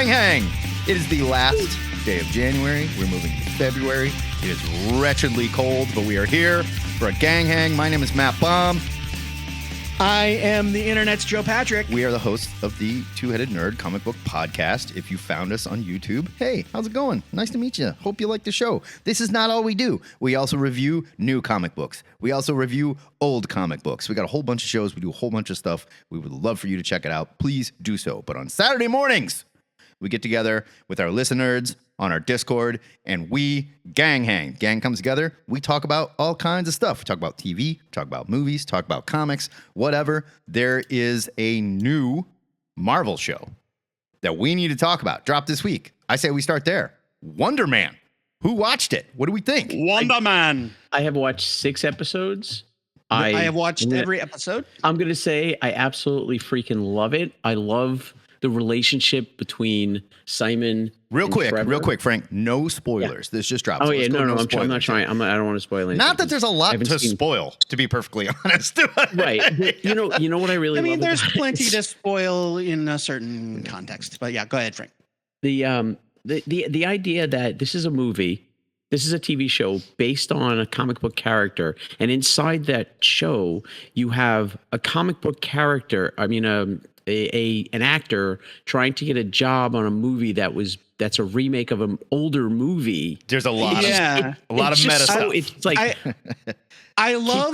Gang Hang. It is the last day of January. We're moving to February. It is wretchedly cold, but we are here for a Gang Hang. My name is Matt Baum. I am the internet's Joe Patrick. We are the hosts of the Two-Headed Nerd comic book podcast. If you found us on YouTube, hey, how's it going? Nice to meet you. Hope you like the show. This is not all we do. We also review new comic books. We also review old comic books. We got a whole bunch of shows. We do a whole bunch of stuff. We would love for you to check it out. Please do so. But on Saturday mornings, we get together with our listeners on our Discord, and we gang hang. Gang comes together. We talk about all kinds of stuff. We talk about TV, talk about movies, talk about comics, whatever. There is a new Marvel show that we need to talk about. Drop this week. I say we start there. Wonder Man. Who watched it? What do we think? Wonder Man. I have watched 6 episodes. I have watched every episode. I'm going to say I absolutely freaking love it. I love the relationship between Simon Real Trevor. quick, Frank. No spoilers. Yeah. This just dropped. Oh, so yeah. No, I'm not trying. I don't want to spoil anything. Not that there's a lot to spoil, to be perfectly honest. Right. You know what I really love? There's plenty to spoil in a certain context. But yeah, go ahead, Frank. The idea that this is a movie, this is a TV show based on a comic book character, and inside that show you have a comic book character. I mean, an actor trying to get a job on a movie that's a remake of an older movie. There's a lot of meta stuff. It's like I love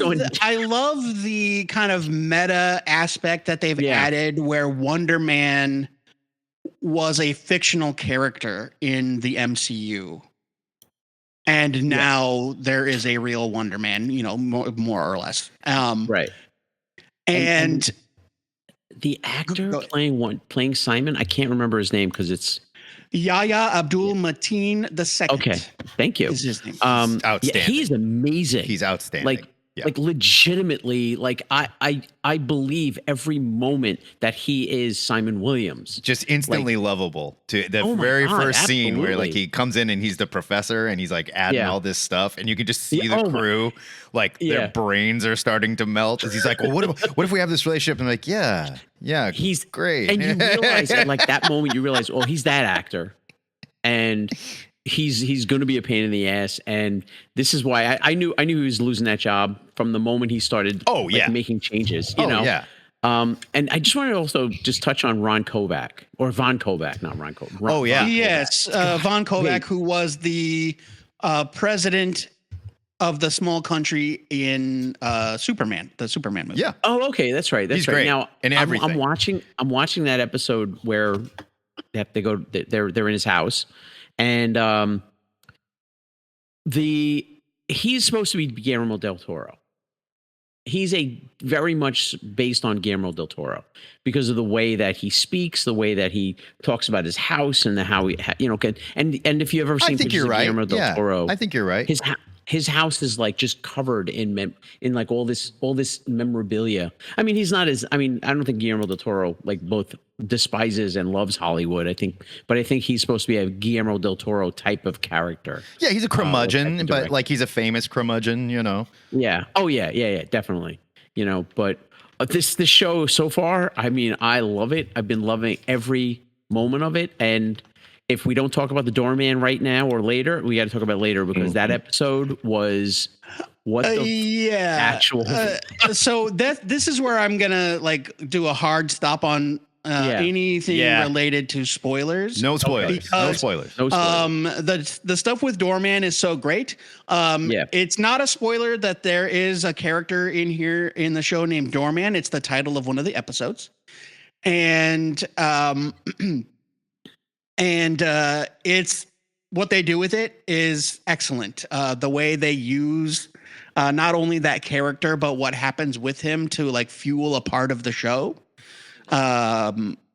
the kind of meta aspect that they've added, where Wonder Man was a fictional character in the MCU. And now there is a real Wonder Man, more or less. Right. And the actor playing Simon, I can't remember his name because it's Yahya Abdul Mateen II. Okay, thank you. Is his name? Outstanding. Yeah, he's amazing. He's outstanding. Like legitimately, like I believe every moment that he is Simon Williams. Just instantly lovable. To the very first scene where like he comes in and he's the professor and he's like adding all this stuff, and you can just see the crew their brains are starting to melt as he's like, well, what if we have this relationship? And like, yeah, he's great. And you realize at like that moment, you realize, oh, he's that actor, and he's going to be a pain in the ass. And this is why I knew he was losing that job from the moment he started making changes, you know? Yeah. And I just wanted to also just touch on Ron Kovac, or Von Kovac, not Ron Kovac. Yes. Von Kovac, who was the president of the small country in Superman, the Superman movie. Yeah. Oh, okay. That's right. He's great. Now, in everything. I'm watching that episode where they're in his house. And he's supposed to be Guillermo del Toro. He's very much based on Guillermo del Toro because of the way that he speaks, the way that he talks about his house, and how he, and if you've ever seen pictures of Guillermo del Toro, I think you're right. His house is like just covered in like all this memorabilia. I mean, I don't think Guillermo del Toro both despises and loves Hollywood. I think he's supposed to be a Guillermo del Toro type of character. Yeah, he's a curmudgeon, but he's a famous curmudgeon, Yeah. Oh yeah, definitely. But this show so far, I mean, I love it. I've been loving every moment of it, and if we don't talk about the Doorman right now or later, we got to talk about it later because that episode was actual. So this is where I'm gonna do a hard stop on anything related to spoilers. No spoilers. No spoilers. The stuff with Doorman is so great. It's not a spoiler that there is a character in here in the show named Doorman. It's the title of one of the episodes, and it's what they do with it is excellent. The way they use not only that character, but what happens with him to fuel a part of the show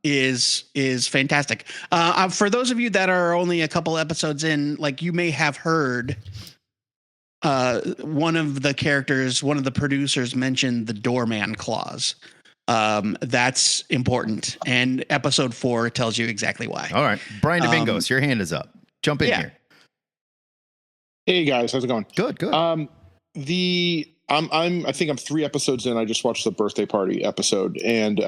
is fantastic. For those of you that are only a couple episodes in, you may have heard one of the producers mention the Doorman clause. That's important. And episode 4 tells you exactly why. All right. Brian DeVingos, your hand is up. Jump in here. Hey guys, how's it going? Good. I think I'm 3 episodes in. I just watched the birthday party episode, and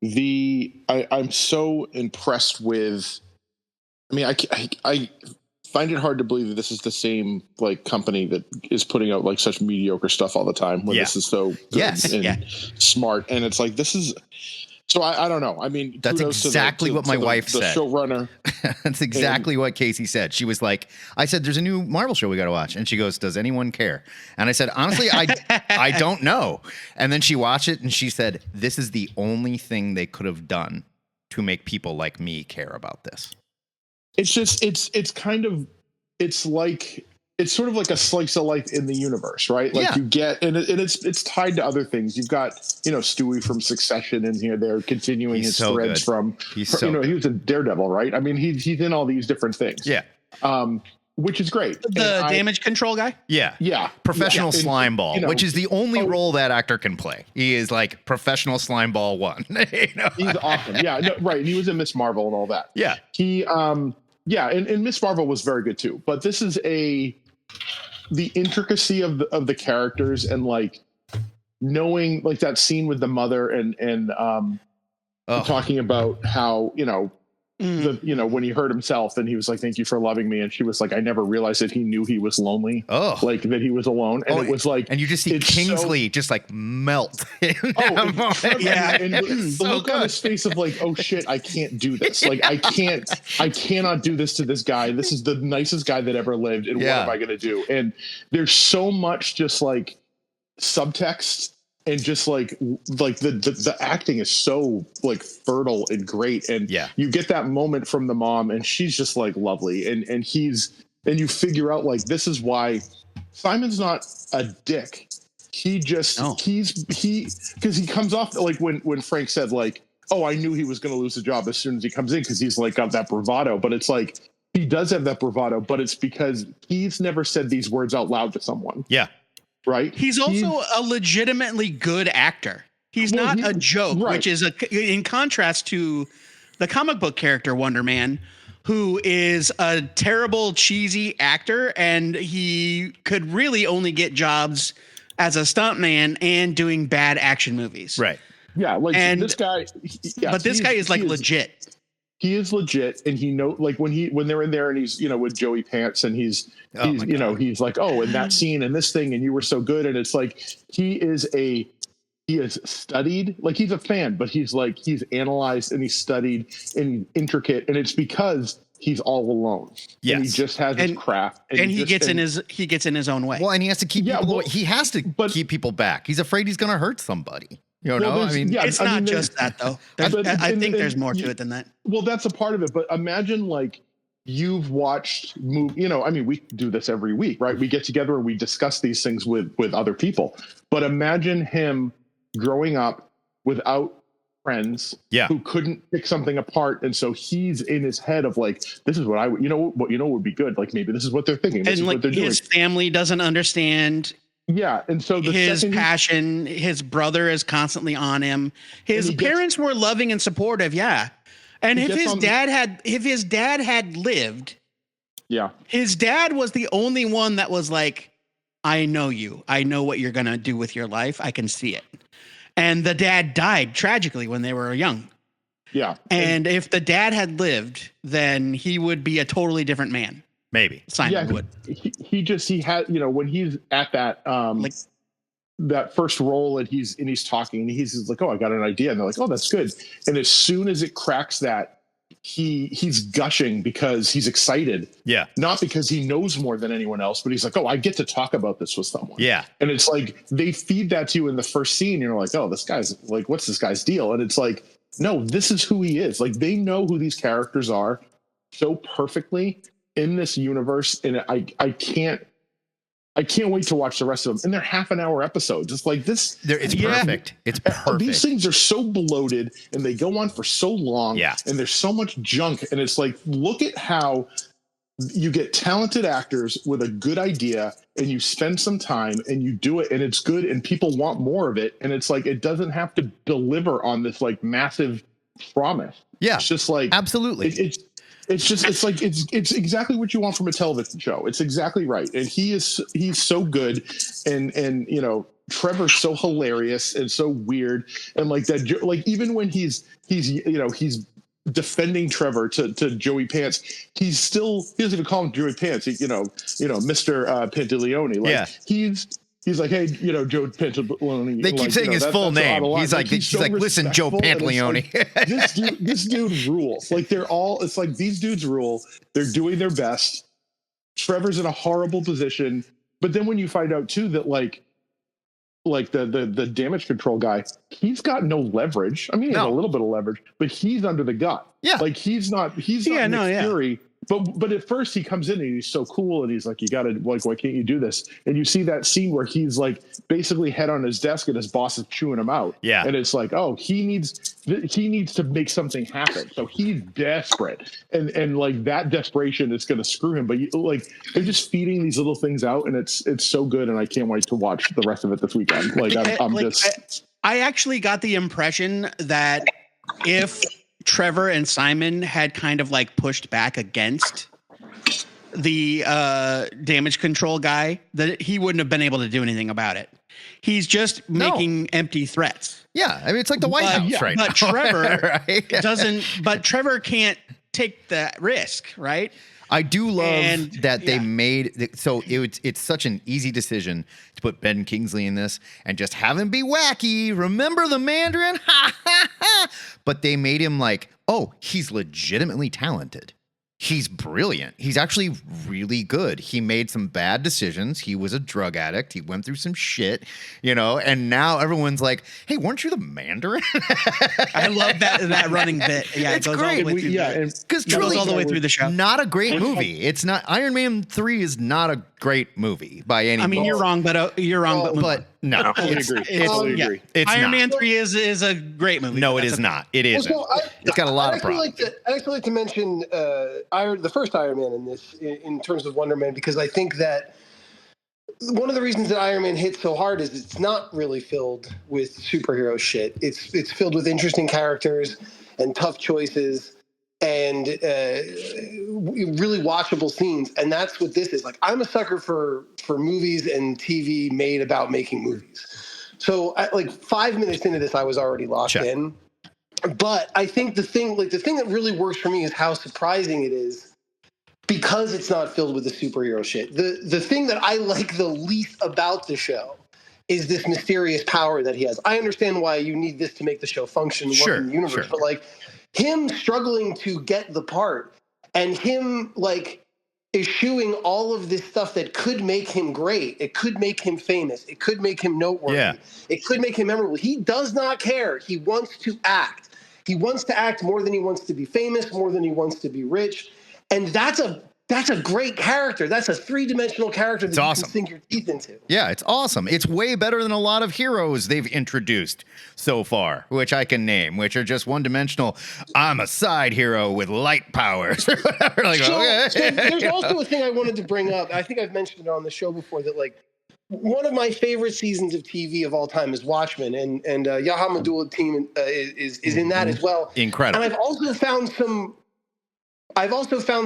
I'm so impressed with. I mean, I find it hard to believe that this is the same like company that is putting out like such mediocre stuff all the time. When this is so good and smart, and it's like this is. So I don't know. I mean, that's exactly what my wife said. The showrunner. That's exactly what Casey said. She was like, I said, there's a new Marvel show we got to watch. And she goes, does anyone care? And I said, honestly, I don't know. And then she watched it and she said, this is the only thing they could have done to make people like me care about this. It's just, it's sort of like a slice of life in the universe, right? Like you get, and it's tied to other things. You've got, Stewie from Succession in here. They're continuing his threads from he was in Daredevil, right? I mean, he's in all these different things. Yeah. Which is great. The damage control guy? Yeah. Yeah. Professional slime ball, which is the only role that actor can play. He is like professional slime ball 1. He's awesome. Yeah. No, right. And he was in Miss Marvel and all that. Yeah. And Miss Marvel was very good too. But this is the intricacy of the characters and like knowing like that scene with the mother and talking about how when he hurt himself and he was like, thank you for loving me, and she was like, I never realized that he knew he was lonely, like that he was alone, and it was like, and you just see Kingsley just like melt and the look on his face of like, oh shit, I can't do this, like I cannot do this to this guy, this is the nicest guy that ever lived, and what am I gonna do? And there's so much just like subtext. And just like the acting is so like fertile and great, and you get that moment from the mom, and she's just like lovely, and you figure out like this is why Simon's not a dick. He just because he comes off like when Frank said like, oh, I knew he was going to lose the job as soon as he comes in because he's like got that bravado, but it's like he does have that bravado, but it's because he's never said these words out loud to someone. Yeah. Right. He's also a legitimately good actor. He's not a joke, which is in contrast to the comic book character Wonder Man, who is a terrible, cheesy actor. And he could really only get jobs as a stuntman and doing bad action movies. Right. Yeah. Like this guy. But this guy is like legit. He is legit, and he like when they're in there and he's with Joey Pants and he's like, oh, and that scene and this thing and you were so good, and it's like he is studied, like he's a fan, but he's analyzed and he's studied and intricate, and it's because he's all alone. Yes. And he just has his craft, and he gets in his own way. Well, and he has to keep keep people back. He's afraid he's going to hurt somebody. I mean, it's not just that though. I think there's more to it than that. Well, that's a part of it. But imagine like you've watched movie. I mean, we do this every week, right? We get together and we discuss these things with other people. But imagine him growing up without friends who couldn't pick something apart, and so he's in his head of like, this is what I would, what would be good. Like maybe this is what they're thinking. This and is like what they're doing. His family doesn't understand. Yeah, and so his passion, his brother is constantly on him. His parents were loving and supportive, and if his dad had lived, his dad was the only one that was like, I know you. I know what you're gonna do with your life. I can see it. And the dad died tragically when they were young. Yeah, and if the dad had lived, then he would be a totally different man. Maybe Simon would. He had when he's at that that first role and he's talking and he's like, oh, I got an idea, and they're like, oh, that's good. And as soon as it cracks that, he's gushing because he's excited. Yeah, not because he knows more than anyone else, but he's like, oh, I get to talk about this with someone. Yeah, and it's like they feed that to you in the first scene. You're like, oh, this guy's like, what's this guy's deal? And it's like, no, this is who he is. Like they know who these characters are so perfectly in this universe, and I can't wait to watch the rest of them. And they're half-an-hour episodes. It's like this. It's perfect. It's perfect. These things are so bloated, and they go on for so long. Yeah. And there's so much junk, and it's like, look at how you get talented actors with a good idea, and you spend some time, and you do it, and it's good, and people want more of it. And it's like it doesn't have to deliver on this like massive promise. Yeah. It's just like absolutely. It's exactly what you want from a television show. It's exactly right. And he's so good. And Trevor's so hilarious and so weird, and like that, like even when he's defending Trevor to Joey Pants, he doesn't even call him Joey Pants. Mr. Pantaleone. Like he's like, hey, Joe Pantaleone. They keep saying his full name. He's like, listen, Joe Pantaleone. Like, this dude rules. Like it's like these dudes rule. They're doing their best. Trevor's in a horrible position, but then when you find out too that like the damage control guy, he's got no leverage. I mean, he has a little bit of leverage, but he's under the gun. Yeah. Like he's not Nick Fury. But at first he comes in and he's so cool and he's like, you gotta, like, why can't you do this? And you see that scene where he's like basically head on his desk and his boss is chewing him out. Yeah. And it's like, oh, he needs to make something happen. So he's desperate. And like that desperation is gonna screw him. But they're just feeding these little things out, and it's so good, and I can't wait to watch the rest of it this weekend. Like I actually got the impression that if Trevor and Simon had kind of like pushed back against the damage control guy, that he wouldn't have been able to do anything about it. He's just making empty threats. Yeah, I mean, it's like the White House right now. But Trevor doesn't. But Trevor can't take that risk, right? I do love that they made so it's such an easy decision to put Ben Kingsley in this and just have him be wacky. Remember the Mandarin? But they made him like, oh, he's legitimately talented. He's brilliant. He's actually really good. He made some bad decisions. He was a drug addict. He went through some shit, and now everyone's like, hey, weren't you the Mandarin? I love that running bit. Yeah, it's it goes great. all the way through Because truly, all the way through the show. Not a great movie. It's not. Iron Man 3 is not a great movie by any means. I mean, you're wrong, but no, I totally agree. It's Iron not. Man 3 is a great movie. No, it is not. It isn't. Well, it's got a lot of problems. I'd actually like to mention the first Iron Man in this, in terms of Wonder Man, because I think that one of the reasons that Iron Man hits so hard is it's not really filled with superhero shit. It's filled with interesting characters and tough choices and really watchable scenes. And that's what this is. Like, I'm a sucker for movies and TV made about making movies. So like 5 minutes into this, I was already locked in. But I think the thing that really works for me is how surprising it is, because it's not filled with the superhero shit. The thing that I like the least about the show is this mysterious power that he has. I understand why you need this to make the show function and work in the universe, but like him struggling to get the part and him like eschewing all of this stuff that could make him great. It could make him famous. It could make him noteworthy. Yeah. It could make him memorable. He does not care. He wants to act. He wants to act more than he wants to be famous, more than he wants to be rich. And that's a great character. That's a three-dimensional character that you can sink your teeth into. Yeah, it's awesome. It's way better than a lot of heroes they've introduced so far, which I can name, which are just one-dimensional. I'm a side hero with light powers. So there's also a thing I wanted to bring up. I think I've mentioned it on the show before, that like one of my favorite seasons of TV of all time is Watchmen, and Yahya Abdul Mateen is in that as well. Incredible. And I've also found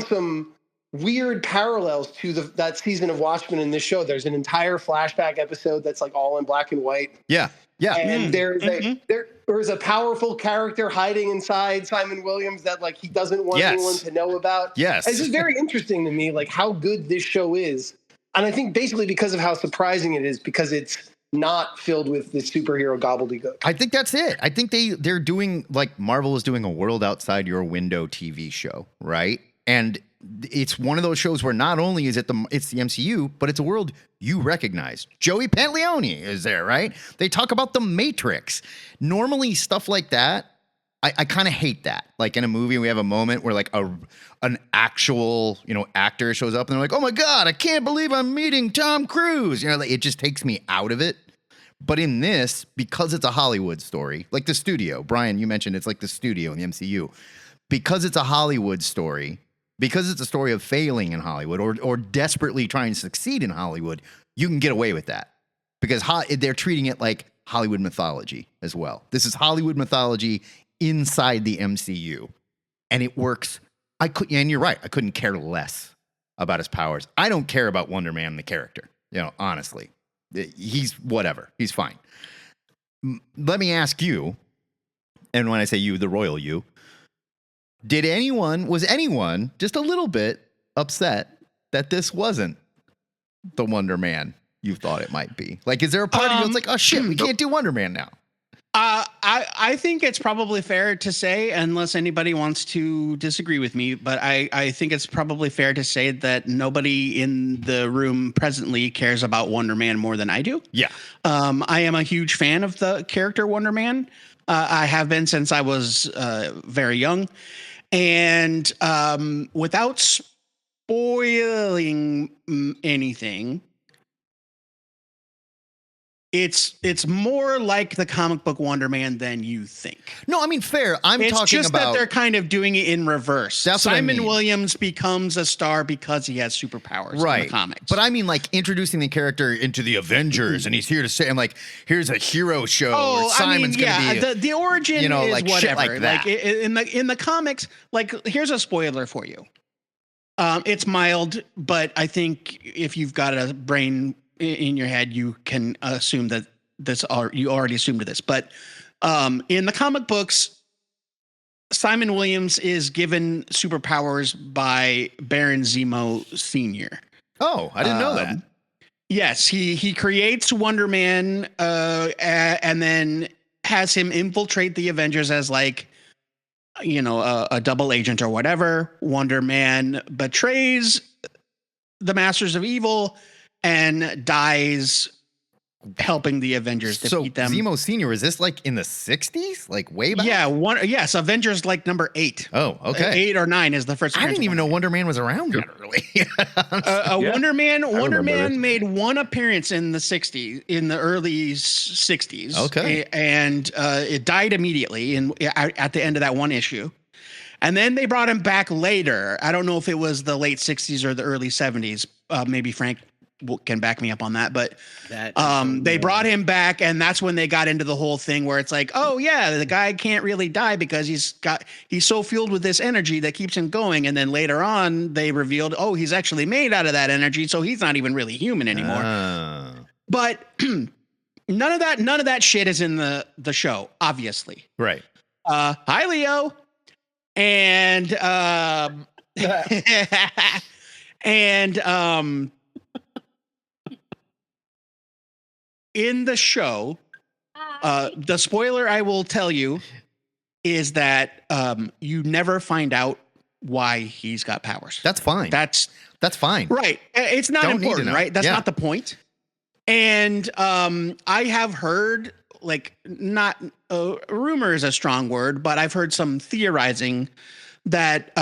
some weird parallels to that season of Watchmen in this show. There's an entire flashback episode that's like all in black and white. Yeah. And there's a powerful character hiding inside Simon Williams that like he doesn't want anyone to know about. Yes. It's just very interesting to me, like how good this show is. And I think basically because of how surprising it is, because it's not filled with this superhero gobbledygook. I think that's it. I think they're doing, like, Marvel is doing a world outside your window TV show, right? And it's one of those shows where not only is it's the MCU, but it's a world you recognize. Joey Pantaleone is there, right? They talk about the Matrix. Normally, stuff like that, I kind of hate that. Like in a movie, we have a moment where like an actual, actor shows up and they're like, oh my God, I can't believe I'm meeting Tom Cruise. Like, it just takes me out of it. But in this, because it's a Hollywood story, like the studio, Brian, you mentioned it's like the studio in the MCU. Because it's a Hollywood story, because it's a story of failing in Hollywood or desperately trying to succeed in Hollywood, you can get away with that. Because they're treating it like Hollywood mythology as well. This is Hollywood mythology inside the MCU, and it works. And you're right, I couldn't care less about his powers. I don't care about Wonder Man the character, honestly. He's whatever. He's fine. Let me ask you, and when I say you, the royal you, was anyone just a little bit upset that this wasn't the Wonder Man you thought it might be? Like, is there a part of you that's like, oh shit, we can't do Wonder Man now? I think it's probably fair to say, unless anybody wants to disagree with me, but I think it's probably fair to say that nobody in the room presently cares about Wonder Man more than I do. Yeah. I am a huge fan of the character Wonder Man. I have been since I was very young. And without spoiling anything, it's more like the comic book Wonder Man than you think. No, I mean, fair. It's talking just about that they're kind of doing it in reverse. That's Simon Williams becomes a star because he has superpowers in the comics. But I mean, like, introducing the character into the Avengers, and he's here to say, and like, here's a hero show. Oh, Simon's I mean, the origin is like, whatever. shit like that. Like in the comics, like, here's a spoiler for you. It's mild, but I think if you've got a brain in your head, you can assume that you already assumed this. But in the comic books, Simon Williams is given superpowers by Baron Zemo Sr. Oh, I didn't know that. Yes, he creates Wonder Man and then has him infiltrate the Avengers as, like, a double agent or whatever. Wonder Man betrays the Masters of Evil and dies helping the Avengers defeat them. Zemo Senior, is this like in the 60s? Like way back? Yeah, yes, Avengers like number 8. Oh, okay. 8 or 9 is the first. I didn't even know Wonder Man was around that early. Wonder Man made one appearance in the 60s, in the early 60s. Okay. And it died immediately at the end of that one issue. And then they brought him back later. I don't know if it was the late 60s or the early 70s. Maybe Frank can back me up on that, but they brought him back, and that's when they got into the whole thing where it's like, oh yeah, the guy can't really die because he's so fueled with this energy that keeps him going. And then later on they revealed, oh, he's actually made out of that energy, so he's not even really human anymore. But none of that shit is in the show, obviously. Right. Hi, Leo. And and in the show, the spoiler I will tell you is that you never find out why he's got powers. That's fine. That's fine. Right. It's not important, right? That's not the point. And I have heard, like, not rumor is a strong word, but I've heard some theorizing that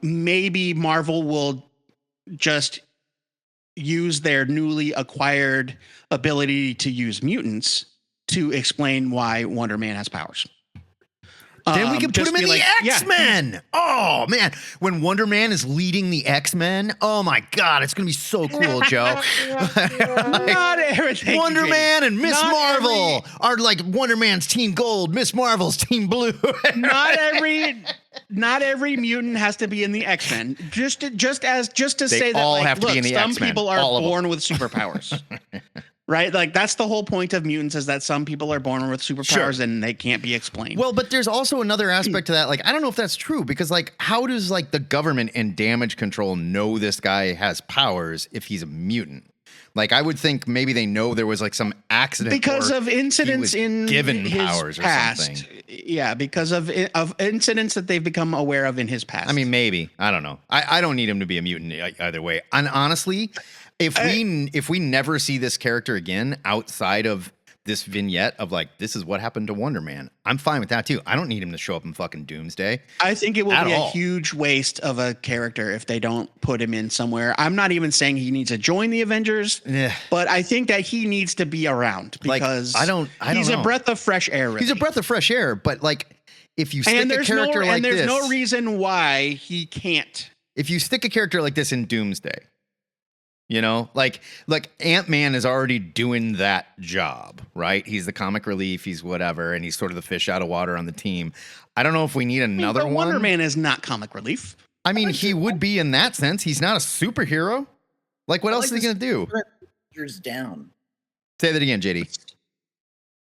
maybe Marvel will just use their newly acquired ability to use mutants to explain why Wonder Man has powers. Then we can put him in the X-Men. Yeah. Oh, man. When Wonder Man is leading the X-Men, oh, my God. It's going to be so cool, Joe. Not everything. Wonder Man and Miss Marvel are like Wonder Man's Team Gold, Miss Marvel's Team Blue. Not every mutant has to be in the X-Men. Just to say that, like, look, some people are born with superpowers. Right? Like, that's the whole point of mutants, is that some people are born with superpowers and they can't be explained. Well, but there's also another aspect to that. Like, I don't know if that's true, because, like, how does, like, the government and damage control know this guy has powers if he's a mutant? Like, I would think maybe they know there was, like, some accident because of incidents in given his powers past. Or something. Yeah, because of incidents that they've become aware of in his past. I mean, maybe. I don't know. I don't need him to be a mutant either way. And honestly, if we never see this character again outside of this vignette of, like, this is what happened to Wonder Man, I'm fine with that too. I don't need him to show up in fucking Doomsday. I think it will be a huge waste of a character if they don't put him in somewhere. I'm not even saying he needs to join the Avengers, but I think that he needs to be around, because he's a breath of fresh air. Really. He's a breath of fresh air, but, like, if you stick a character like this, there's no reason why he can't. If you stick a character like this in Doomsday, you know, like Ant-Man is already doing that job, right? He's the comic relief, he's whatever, and he's sort of the fish out of water on the team. I don't know if we need another one. Wonder Man is not comic relief. I mean, he would be in that sense. He's not a superhero. Like, what else is he going to do? Down. Say that again, JD.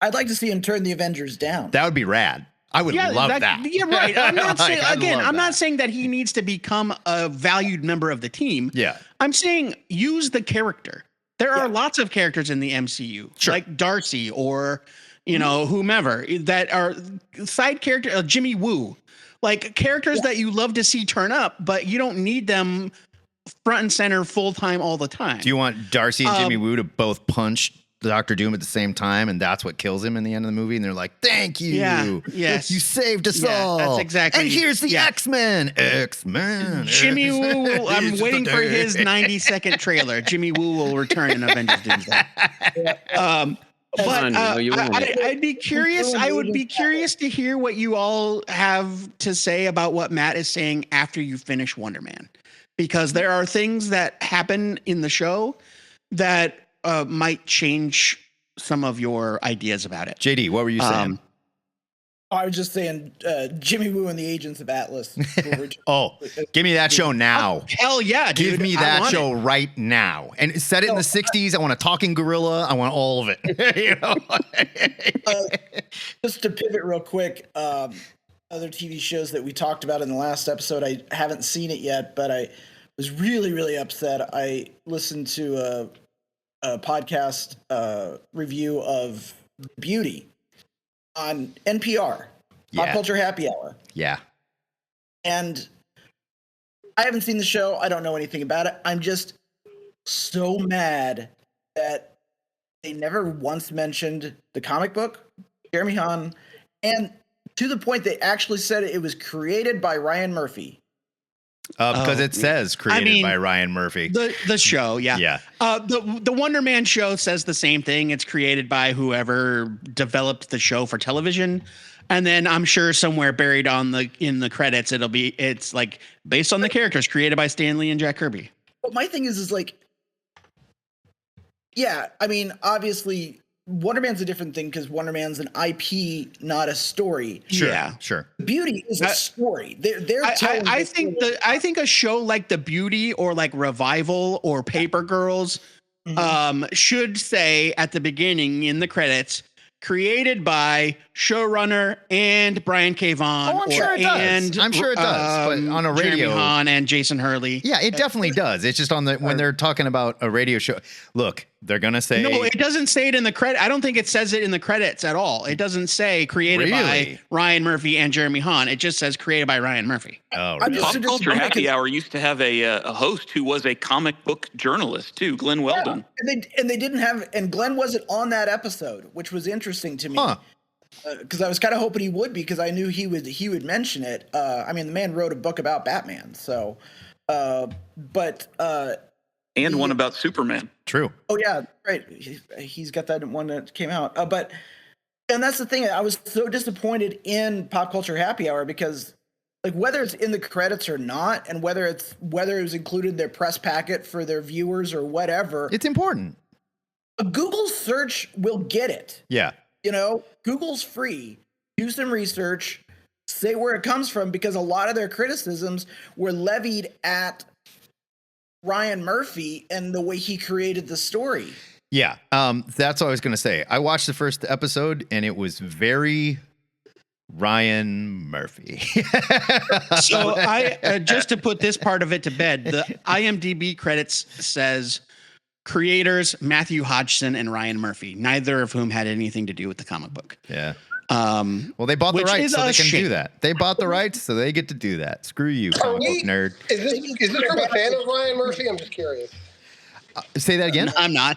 I'd like to see him turn the Avengers down. That would be rad. I would love that. You're right. I'm not saying I'm not saying that he needs to become a valued member of the team. Yeah. I'm saying use the character. There are lots of characters in the MCU, like Darcy or whomever that are side character. Jimmy Woo, like characters that you love to see turn up, but you don't need them front and center full time all the time. Do you want Darcy and Jimmy Woo to both punch Dr. Doom at the same time, and that's what kills him in the end of the movie? And they're like, "Thank you, yes, you saved us all." That's exactly. And here's the X-Men. Jimmy Woo. I'm waiting for his 90-second trailer. Jimmy Woo will return in Avengers Doomsday. But I'd be curious. I would be curious to hear what you all have to say about what Matt is saying after you finish Wonder Man, because there are things that happen in the show that might change some of your ideas about it. JD, what were you saying? I was just saying Jimmy Woo and the Agents of Atlas. Give me that show now. Oh, hell yeah, dude. Give me that show right now. And set it in the 60s. I want a talking gorilla. I want all of it. Just to pivot real quick, other TV shows that we talked about in the last episode, I haven't seen it yet, but I was really, really upset. I listened to a podcast review of Beauty on NPR, Pop Culture Happy Hour. Yeah. And I haven't seen the show. I don't know anything about it. I'm just so mad that they never once mentioned the comic book, Jeremy Hahn, and to the point they actually said it was created by Ryan Murphy. Because it says created by Ryan Murphy. The show, yeah. Yeah. The Wonder Man show says the same thing. It's created by whoever developed the show for television. And then I'm sure somewhere buried in the credits, it's like based on the characters created by Stan Lee and Jack Kirby. But my thing is like, yeah, I mean, obviously Wonder Man's a different thing because Wonder Man's an IP, not a story. Sure, yeah, sure. Beauty is a story. They're telling. I think a show like The Beauty or like Revival or Paper Girls should say at the beginning in the credits, created by showrunner and Brian K. Vaughan. Oh, I'm sure it does. I'm sure it does. But on a radio, Jeremy Hahn and Jason Hurley. Yeah, it definitely does. It's just on when they're talking about a radio show. Look, they're gonna say no. It doesn't say it in the credit. I don't think it says it in the credits at all. It doesn't say created by Ryan Murphy and Jeremy Hahn. It just says created by Ryan Murphy. Oh, really? Pop Culture Happy Hour used to have a host who was a comic book journalist too, Glenn Weldon. And they didn't have, and Glenn wasn't on that episode, which was interesting to me. Because I was kind of hoping he would be, because I knew he would mention it. I mean, the man wrote a book about Batman, so and one about Superman. True. Oh yeah, right. He's got that one that came out. And that's the thing. I was so disappointed in Pop Culture Happy Hour because, like, whether it's in the credits or not, and whether it was included in their press packet for their viewers or whatever, it's important. A Google search will get it. Yeah. Google's free. Do some research. Say where it comes from, because a lot of their criticisms were levied at Ryan Murphy and the way he created the story. Yeah, that's what I was going to say. I watched the first episode, and it was very Ryan Murphy. So I just to put this part of it to bed, the IMDb credits says creators Matthew Hodgson and Ryan Murphy, neither of whom had anything to do with the comic book. Yeah. Well, they bought the rights, so they can do that. They bought the rights, so they get to do that. Screw you, comic book nerd. Is this group a fan of Ryan Murphy? I'm just curious. Say that again. I'm not.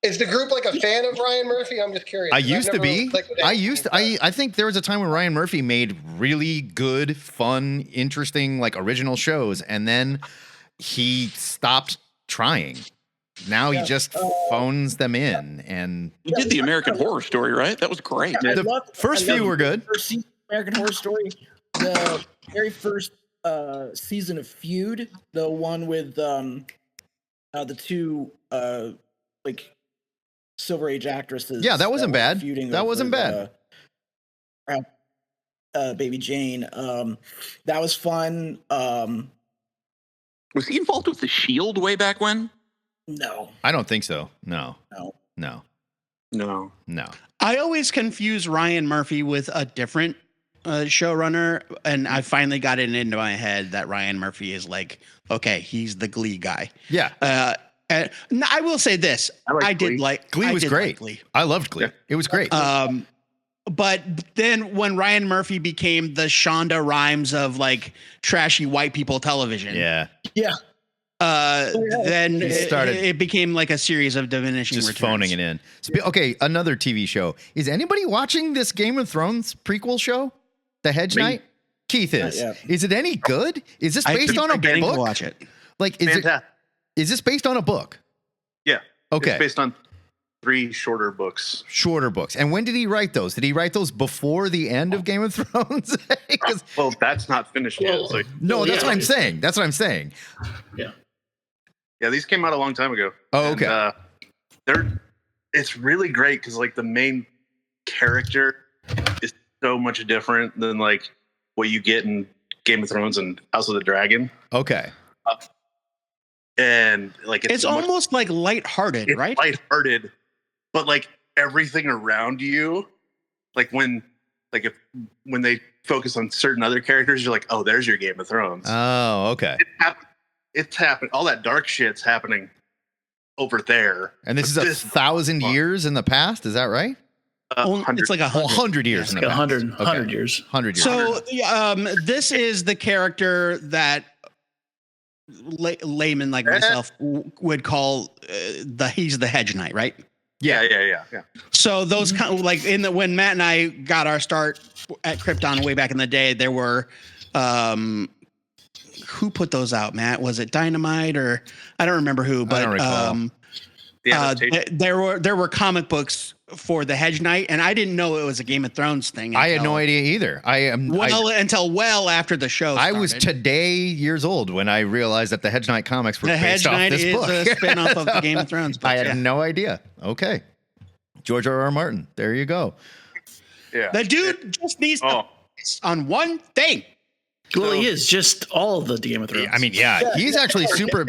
Is the group like a fan of Ryan Murphy? I'm just curious. I used to be. I think there was a time when Ryan Murphy made really good, fun, interesting, like original shows, and then he stopped trying. Now he just phones them in, and he did the American Horror Story, right? That was great. Yeah, the first few were good. First season of American Horror Story, the very first season of Feud, the one with the two like Silver Age actresses. Yeah, that wasn't bad. That wasn't bad. Baby Jane. That was fun. Was he involved with the Shield way back when? No, I don't think so. No. No. I always confuse Ryan Murphy with a different showrunner, and I finally got it into my head that Ryan Murphy is like, okay, he's the Glee guy. Yeah. And I will say this: I did like Glee was great. Like Glee. I loved Glee. Yeah. It was great. But then when Ryan Murphy became the Shonda Rhimes of like trashy white people television, yeah, then it became like a series of diminishing just returns. phoning it in. Okay, another TV show. Is anybody watching this Game of Thrones prequel show, The Hedge Knight? Keith is. Is it any good? Is this based on a book? To watch it. Like, is this based on a book? Yeah. Okay. It's based on 3 shorter books. And when did he write those? Did he write those before the end of Game of Thrones? Well, that's not finished yet. So. No, that's what I'm saying. That's what I'm saying. Yeah, these came out a long time ago. Oh, okay. And, it's really great because like the main character is so much different than like what you get in Game of Thrones and House of the Dragon. Okay. And like it's almost like lighthearted, right? Lighthearted, but like everything around you, like when they focus on certain other characters, you're like, oh, there's your Game of Thrones. Oh, okay. It's happening. All that dark shit's happening over there. And this is 1,000 years in the past. Is that right? It's like 100 years. In the past. 100 years. 100 years. So this is the character that layman like myself would call he's the Hedge Knight, right? Yeah. So those kind of like when Matt and I got our start at Krypton way back in the day, there were who put those out, Matt? Was it Dynamite or I don't remember who, but there were comic books for the Hedge Knight, and I didn't know it was a Game of Thrones thing. I had no idea either. Until well after the show started. I was today years old when I realized that the Hedge Knight comics were based off this book. The Hedge Knight is a spin-off of the Game of Thrones book. I had no idea. Okay. George R.R. Martin. There you go. Yeah. The dude just needs to focus on one thing. Well, he is just all of the Game of Thrones. I mean, he's actually super.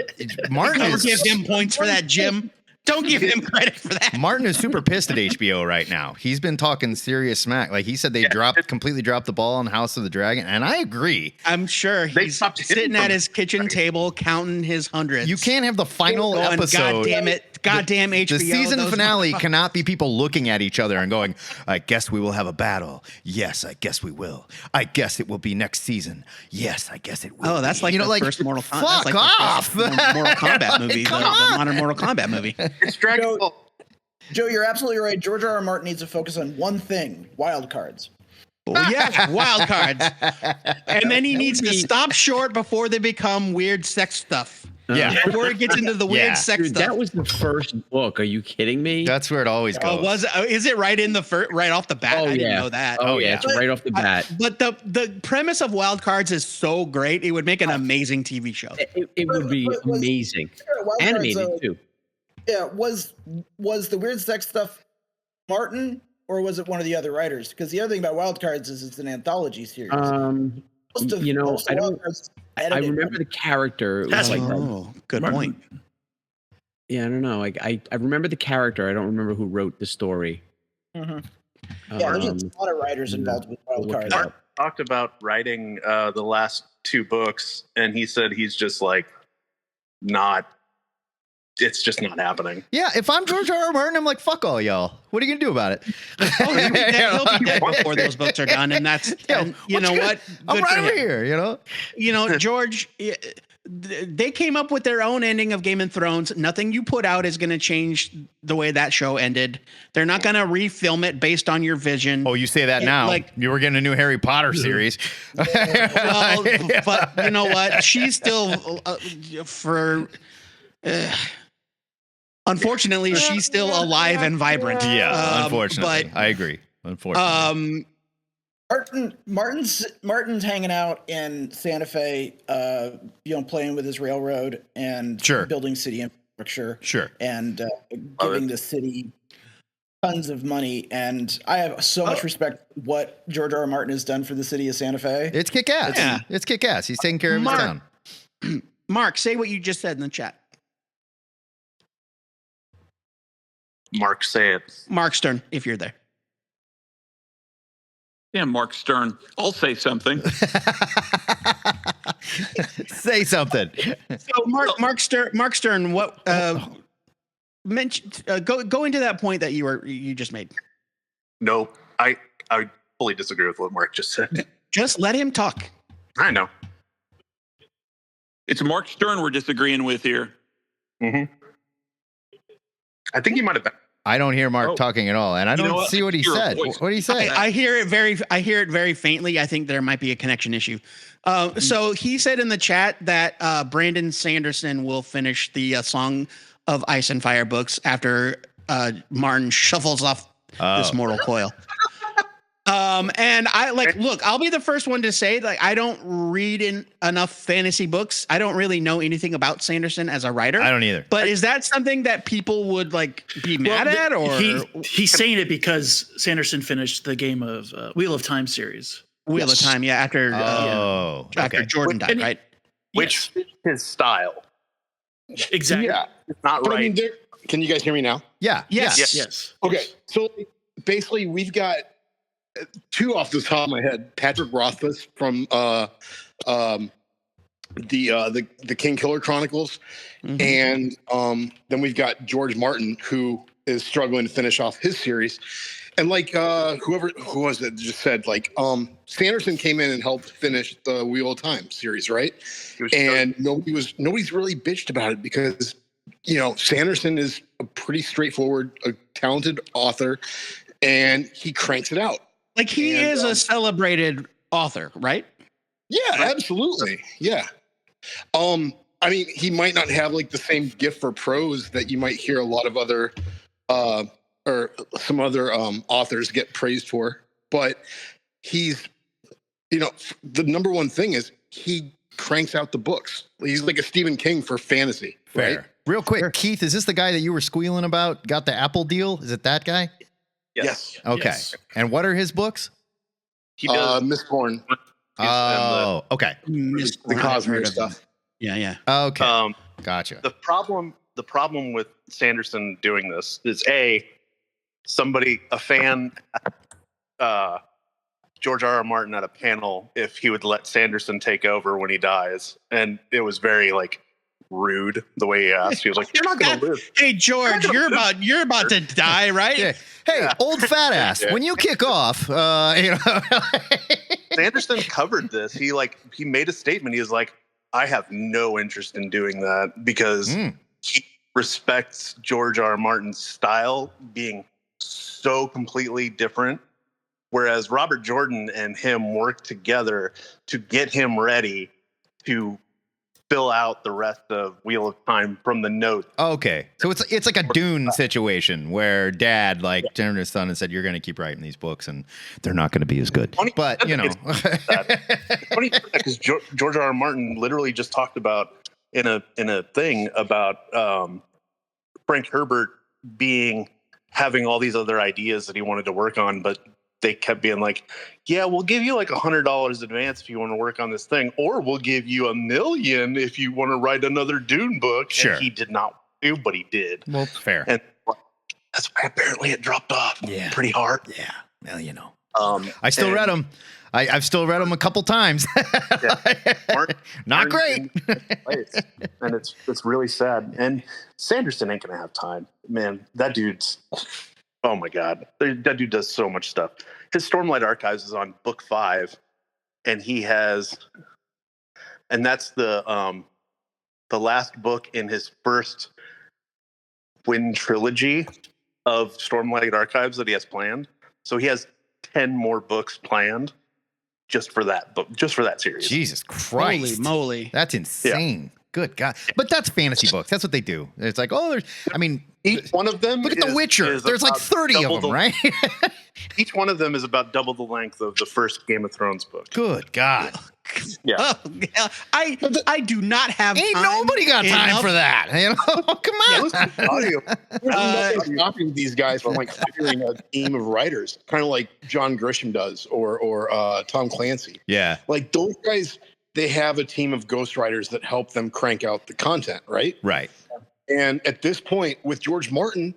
Martin Don't give him points for that, Jim. Don't give him credit for that. Martin is super pissed at HBO right now. He's been talking serious smack. Like he said, they completely dropped the ball on House of the Dragon, and I agree. I'm sure he's sitting at his kitchen table counting his hundreds. You can't have the final episode. Goddamn HBO. The season finale cannot be people looking at each other and going, "I guess we will have a battle. Yes, I guess we will. I guess it will be next season. Yes, I guess it will." Oh, that's like the first Mortal Kombat. Fuck off! Mortal Kombat movie, the modern Mortal Kombat movie. It's Dragon Ball. Joe, you're absolutely right. George R.R. Martin needs to focus on one thing: wild cards. Oh, yeah, wild cards. And then he needs to stop short before they become weird sex stuff. Yeah. Before it gets into the weird sex stuff. That was the first book. Are you kidding me? That's where it always goes. Is it right in the right off the bat? I didn't know that. Oh yeah, it's right off the bat. But the premise of Wild Cards is so great. It would make an amazing TV show. It would be amazing. Animated too. Yeah, was the weird sex stuff Martin, or was it one of the other writers? Because the other thing about Wild Cards is it's an anthology series. I remember the character. It was good Martin. Point. Yeah, I don't know. I remember the character. I don't remember who wrote the story. Mm-hmm. There's a lot of writers involved with Wild Cards. Mark talked about writing the last 2 books, and he said he's just like not. It's just not happening. Yeah, if I'm George R.R. Martin, I'm like, fuck all y'all. What are you gonna do about it? He'll be dead before those books are done, and that's you know what? I'm right over here. You know, George. They came up with their own ending of Game of Thrones. Nothing you put out is going to change the way that show ended. They're not going to refilm it based on your vision. Oh, you say that now. Like, you were getting a new Harry Potter series. Well, but you know what? She's still unfortunately, she's still alive and vibrant. Yeah, unfortunately. But I agree. Unfortunately. Martin's hanging out in Santa Fe, playing with his railroad and building city infrastructure. Sure. And giving the city tons of money. And I have so much respect for what George R.R. Martin has done for the city of Santa Fe. It's kick-ass. Yeah. It's kick-ass. He's taking care of his town. Mark, say what you just said in the chat. Mark say it. Mark Stern, if you're there. Yeah, Mark Stern. I'll say something. Say something. So Mark Stern, what go into that point that you just made. No, I fully disagree with what Mark just said. Just let him talk. I know. It's Mark Stern we're disagreeing with here. Mm-hmm. I think he might have been. I don't hear Mark talking at all, and I don't see what he said. What did he say? I hear it very faintly. I think there might be a connection issue. So he said in the chat that Brandon Sanderson will finish the Song of Ice and Fire books after Martin shuffles off this mortal coil. And look, I'll be the first one to say, like, I don't read enough fantasy books. I don't really know anything about Sanderson as a writer. I don't either. But is that something that people would be mad at, or he's saying it because Sanderson finished the Game of Wheel of Time series. Wheel of Time, yeah, after after Jordan died, right? Which his style. Exactly. Yeah, it's not right. I mean, can you guys hear me now? Yeah. Yes. Okay, so basically, we've got two off the top of my head: Patrick Rothfuss from the King Killer Chronicles, and then we've got George Martin, who is struggling to finish off his series. And who was it just said, Sanderson came in and helped finish the Wheel of Time series, right? And nobody's really bitched about it because, Sanderson is a pretty straightforward, a talented author, and he cranks it out. He is a celebrated author, right? Yeah, absolutely. Yeah. I mean, he might not have the same gift for prose that you might hear a lot of other or some other authors get praised for, but he's, the number one thing is he cranks out the books. He's like a Stephen King for fantasy. Fair. Right? Real quick, Keith, is this the guy that you were squealing about? Got the Apple deal? Is it that guy? Yes. Okay. Yes. And what are his books? He does. Mistborn. Oh, okay. The Cosmere stuff. Yeah. Okay. Gotcha. The problem with Sanderson doing this is a fan, George R.R. Martin at a panel if he would let Sanderson take over when he dies, and it was very rude the way he asked. He was like, "You're not going to live." Hey George, you're about to die, right? Yeah. Hey, old fat ass. When you kick off, Sanderson covered this. He made a statement. He was like, "I have no interest in doing that because he respects George R. R. Martin's style being so completely different, whereas Robert Jordan and him worked together to get him ready to fill out the rest of Wheel of Time from the notes." Okay. So it's like a Dune situation where dad turned to his son and said, "You're going to keep writing these books and they're not going to be as good." But, It's funny because George R. R. Martin literally just talked about in a thing about Frank Herbert having all these other ideas that he wanted to work on, but they kept being like, "Yeah, we'll give you $100 advance if you want to work on this thing, or we'll give you $1 million if you want to write another Dune book." Sure. And he did not do, but he did. Well, fair. And that's why apparently it dropped off pretty hard. Yeah. Well, I still read them. I've still read them a couple times. Not great. And it's really sad. And Sanderson ain't gonna have time, man. That dude's, oh my God, that dude does so much stuff. His Stormlight Archives is on book 5, and that's the last book in his first Wind trilogy of Stormlight Archives that he has planned. So he has 10 more books planned just for that book, just for that series. Jesus Christ. Holy moly. That's insane. Yeah. Good God. But that's fantasy books. That's what they do. It's Each one of them. Look at The Witcher. There's 30 of them, right? Each one of them is about double the length of the first Game of Thrones book. Good God. Yeah. Oh, I do not have Ain't time nobody got time for that. Come on. There's copying these guys from hiring a team of writers, kind of like John Grisham does or Tom Clancy. Yeah. Those guys, they have a team of ghostwriters that help them crank out the content, right? Right. And at this point, with George Martin,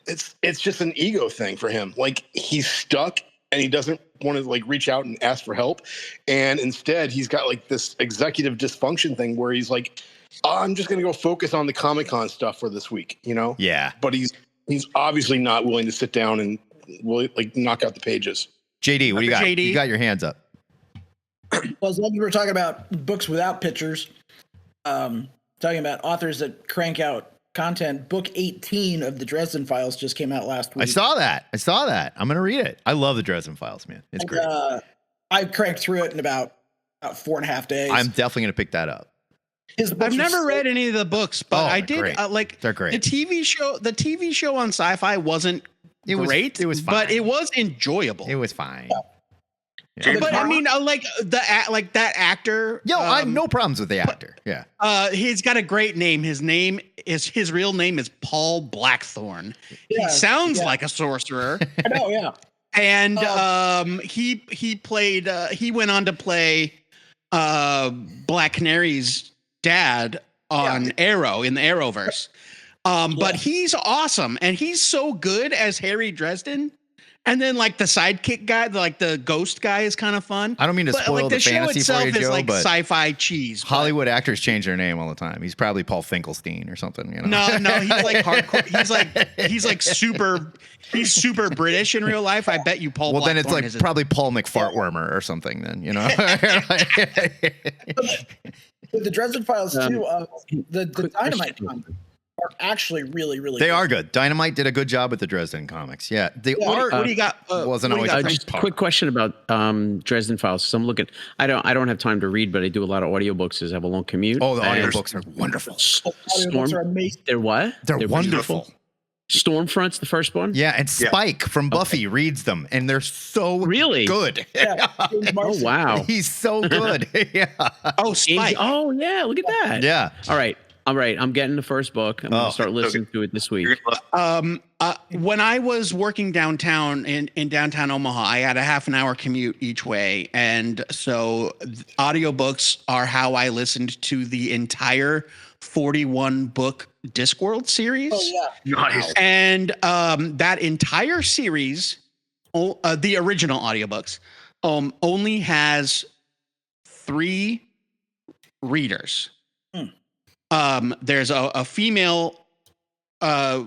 it's just an ego thing for him. Like he's stuck and he doesn't want to like reach out and ask for help. And instead he's got like this executive dysfunction thing where he's like, oh, I'm just going to go focus on the Comic-Con stuff for this week, you know? Yeah. But he's obviously not willing to sit down and really like knock out the pages. JD, what do you got? JD? You got your hands up. Well, as long as we're talking about books without pictures, talking about authors that crank out content, book 18 of the Dresden Files just came out last week. I saw that. I'm going to read it. I love the Dresden Files, man. It's great. I cranked through it in about 4.5 days. I'm definitely going to pick that up. I've never read any of the books, but I did like they're great. The TV show on Sci-Fi wasn't great. It was fine. But it was enjoyable. It was fine. Yeah. But I mean, like that actor. Yo, I have no problems with the actor. Yeah. He's got a great name. His real name is Paul Blackthorne. Yeah, he sounds like a sorcerer. I know, yeah. And he went on to play Black Canary's dad on Arrow in the Arrowverse. But he's awesome, and he's so good as Harry Dresden. And then like the sidekick guy, like the ghost guy, is kind of fun. I don't mean to spoil the fantasy show for you, itself is Joe, like but sci-fi cheese. Hollywood actors change their name all the time. He's probably Paul Finkelstein or something. You know? No, he's like hardcore. He's like super. He's super British in real life. I bet you Paul. Well, then it's Blackthorne like probably Paul McFartwormer or something. Then you know. With the Dresden Files too, the Dynamite comics are actually really, really. They are good. Dynamite did a good job with the Dresden comics. Yeah, the art. What do you got? Wasn't always just a quick question about Dresden Files. So I'm looking. I don't have time to read, but I do a lot of audiobooks as I have a long commute. Oh, the audiobooks are wonderful. Audiobooks are amazing. They're what? They're wonderful. Stormfront's the first one. Yeah, and Spike from Buffy reads them, and they're so good. Yeah. Oh wow, he's so good. Yeah. Oh, Spike. Oh yeah, look at that. Yeah. All right. I'm getting the first book. I'm gonna start listening to it this week. When I was working downtown in downtown Omaha, I had a half an hour commute each way, and so audiobooks are how I listened to the entire 41 book Discworld series. Oh yeah, Nice. And that entire series, the original audiobooks, only has 3 readers. There's a female, I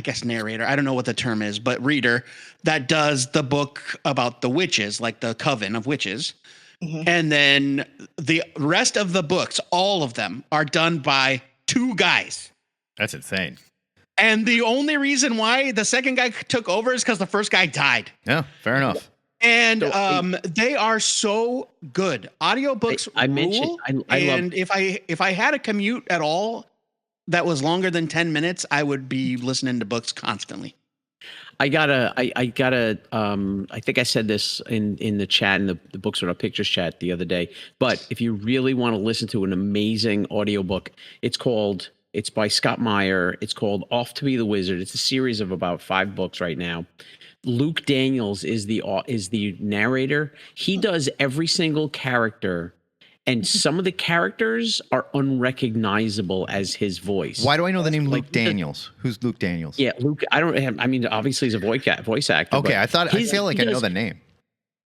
guess narrator. I don't know what the term is, but reader that does the book about the witches, like the Coven of Witches. Mm-hmm. And then the rest of the books, all of them, are done by 2 guys. That's insane. And the only reason why the second guy took over is because the first guy died. Yeah, fair enough. And they are so good. Audiobooks rule. And if I had a commute at all that was longer than 10 minutes, I would be listening to books constantly. I think I said this in the chat, in the Books Without Pictures chat the other day. But if you really want to listen to an amazing audiobook, it's by Scott Meyer. It's called Off to Be the Wizard. It's a series of about 5 books right now. Luke Daniels is the narrator. He does every single character, and some of the characters are unrecognizable as his voice. Why do I know the name Luke Daniels? Who's Luke Daniels? Yeah, Luke. I mean, obviously he's a voice actor. Okay, I feel like I know the name.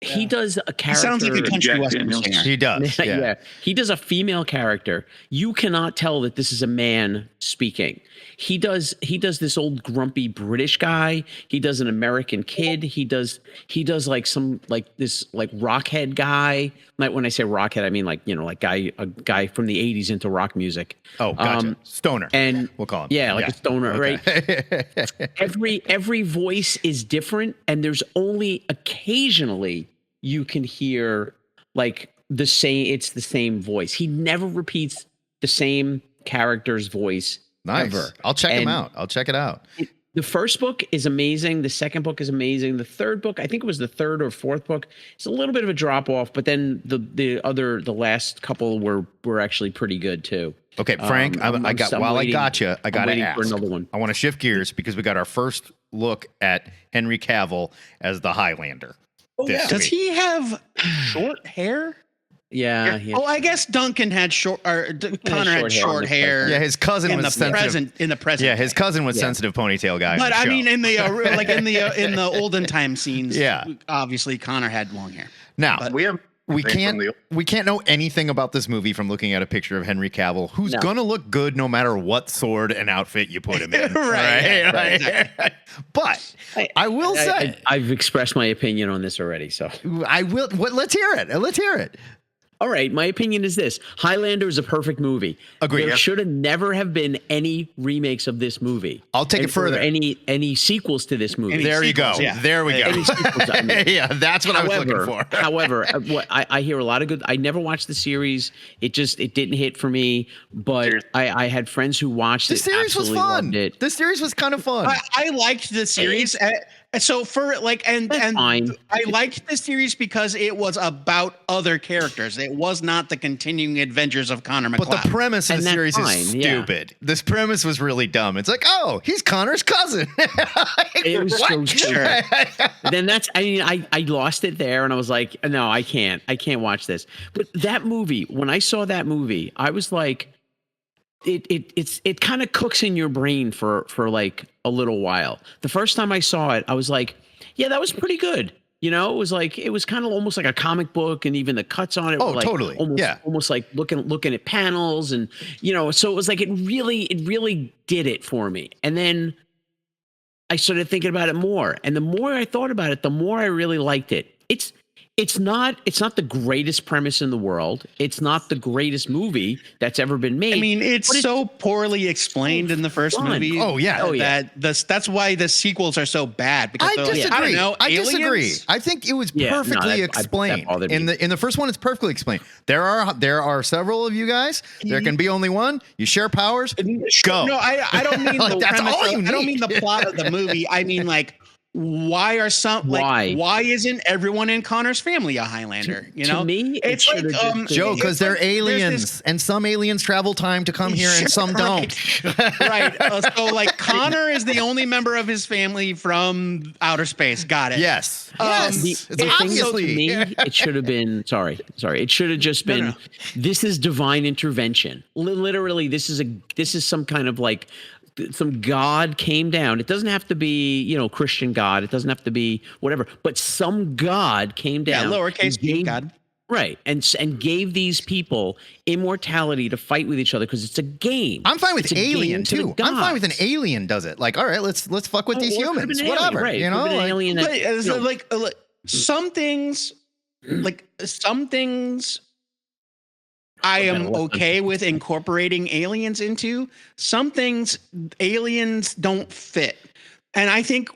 He does a character. He sounds like a country western singer. He does. Yeah. He does a female character. You cannot tell that this is a man speaking. He does this old grumpy British guy. He does an American kid. He does like some like this like rockhead guy. Like when I say rockhead, I mean like, you know, like a guy from the 80s into rock music. Oh, gotcha. Stoner. And we'll call him. Yeah, like a stoner, okay. Right? Every voice is different, and there's only occasionally you can hear like the same voice. He never repeats the same character's voice. Nice. Ever. I'll check him out. I'll check it out. The first book is amazing. The second book is amazing. The third book, I think it was the third or fourth book, it's a little bit of a drop off, but then the last couple were actually pretty good too. Okay, Frank, I got to ask. For another one. I want to shift gears because we got our first look at Henry Cavill as the Highlander. Oh, yeah. Does he have short hair? Yeah. Oh, I guess Duncan had Connor had short hair. Yeah, his cousin was sensitive. In the present. Yeah, his cousin was sensitive ponytail guy. But I mean, in the in the olden time scenes, obviously Connor had long hair. Now but we can't know anything about this movie from looking at a picture of Henry Cavill, who's gonna look good no matter what sword and outfit you put him in. right. Exactly. But I will say I've expressed my opinion on this already, so I will. Let's hear it. Let's hear it. All right, my opinion is this: Highlander is a perfect movie. Agreed. There should have never have been any remakes of this movie. I'll take it further. Any sequels to this movie? There you go. Yeah. There we go. Any sequels, I mean. Yeah, that's what I was looking for. However, what I hear a lot of good. I never watched the series. It didn't hit for me. But I had friends who watched it. The series was fun. The series was kind of fun. I liked the series. So for I liked the series because it was about other characters. It was not the continuing adventures of Connor McLeod. But the premise of the series is stupid. Yeah. This premise was really dumb. It's like, oh, he's Connor's cousin. It was so stupid. Then I lost it there, and I was like, no, I can't watch this. But that movie, when I saw that movie, I was like, it kind of cooks in your brain for like a little while. The first time I saw it, I was like, yeah, that was pretty good. You know, it was kind of almost like a comic book, and even the cuts on it were like totally. Almost like looking at panels, and so it was like it really did it for me. And then I started thinking about it more, and the more I thought about it, the more I really liked it. It's not the greatest premise in the world. It's not the greatest movie that's ever been made. I mean, it's so poorly explained in the first movie. Oh yeah. That's why the sequels are so bad. Because I disagree. I don't know. I disagree. I think it was perfectly explained. In the first one, it's perfectly explained. There are several of you guys. There can be only one. You share powers. Go. No, I don't mean the that's premise. all you need. I don't mean the plot of the movie. I mean why isn't everyone in Connor's family a Highlander? To me, it's like Joe, because they're aliens, and some aliens travel time to come here, and some don't. Right. So Connor is the only member of his family from outer space. Got it. Yes. The thing to me, it should have been. Sorry. It should have just been. No. This is divine intervention. Literally, this is some kind of some God came down. It doesn't have to be, Christian God. It doesn't have to be whatever, but some God came down. Yeah, lowercase g God. Right. And gave these people immortality to fight with each other because it's a game. I'm fine with alien too. I'm fine with an alien does it. All right, let's fuck with these humans. Whatever. Right. Alien some things I am okay with incorporating aliens into. Some things aliens don't fit. And I think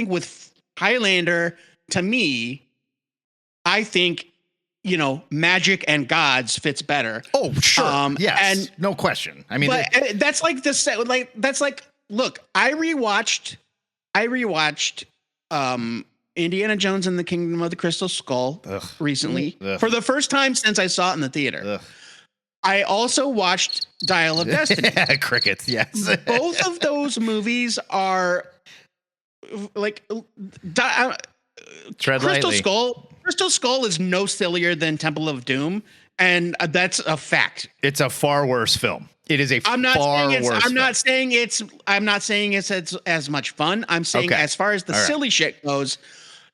with Highlander, to me, I think, magic and gods fits better. Oh, sure. Yes. And no question. I mean, but that's look, I rewatched Indiana Jones and the Kingdom of the Crystal Skull recently for the first time since I saw it in the theater. I also watched Dial of Destiny. Crickets, yes. Both of those movies are Tread Crystal lightly. Crystal Skull is no sillier than Temple of Doom, and that's a fact. It's a far worse film. It is a I'm not saying it's as much fun. I'm saying as far as the silly shit goes.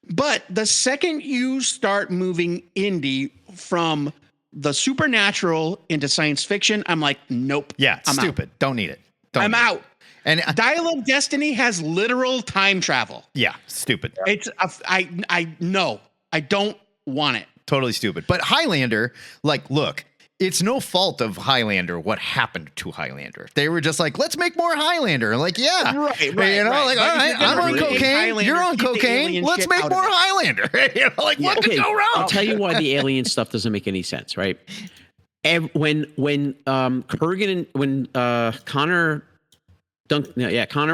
But the second you start moving indie from the supernatural into science fiction, I'm like, nope. Yeah, I'm stupid. Out. Don't need it. I'm out. And Dial of Destiny has literal time travel. Yeah, stupid. It's I know. I don't want it. Totally stupid. But Highlander, look, it's no fault of Highlander what happened to Highlander. They were just like, let's make more Highlander. Right. All right, all right, I'm on cocaine. You're on cocaine. Let's make more Highlander. What could go wrong? I'll tell you why the alien stuff doesn't make any sense, right? When Kurgan when Connor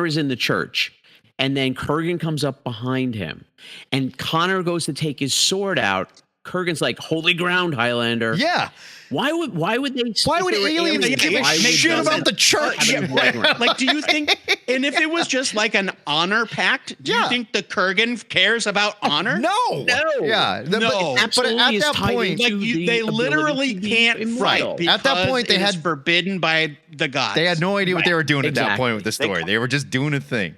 is in the church, and then Kurgan comes up behind him, and Connor goes to take his sword out, Kurgan's like holy ground, Highlander. Yeah. Why would they? Why would aliens give a shit about the church? Like, do you think? And if it was just like an honor pact, do you think the Kurgan cares about honor? No. Yeah. No. But at that point, like they literally can't fight. At that point, they had forbidden by the gods. They had no idea what they were doing at that point with the story. They were just doing a thing.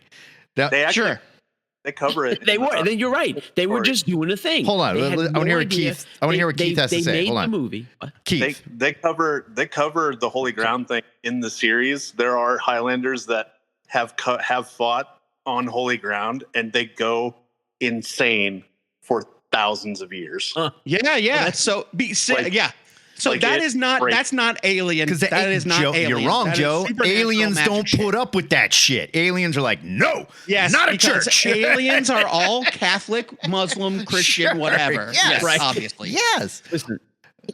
They cover it. They were. Then you're right. They were just doing a thing. Hold on. I want to hear what Keith. I want to hear what Keith has to say. Hold on. The movie. Keith. They cover the holy ground thing in the series. There are Highlanders that have fought on holy ground, and they go insane for thousands of years. Yeah. So that's not alien. Because that is not alien. You're wrong, Joe. Aliens don't put up with that shit. Aliens are like, no, not a church. Aliens are all Catholic, Muslim, Christian, whatever. Yes, right. Obviously. Yes. Listen,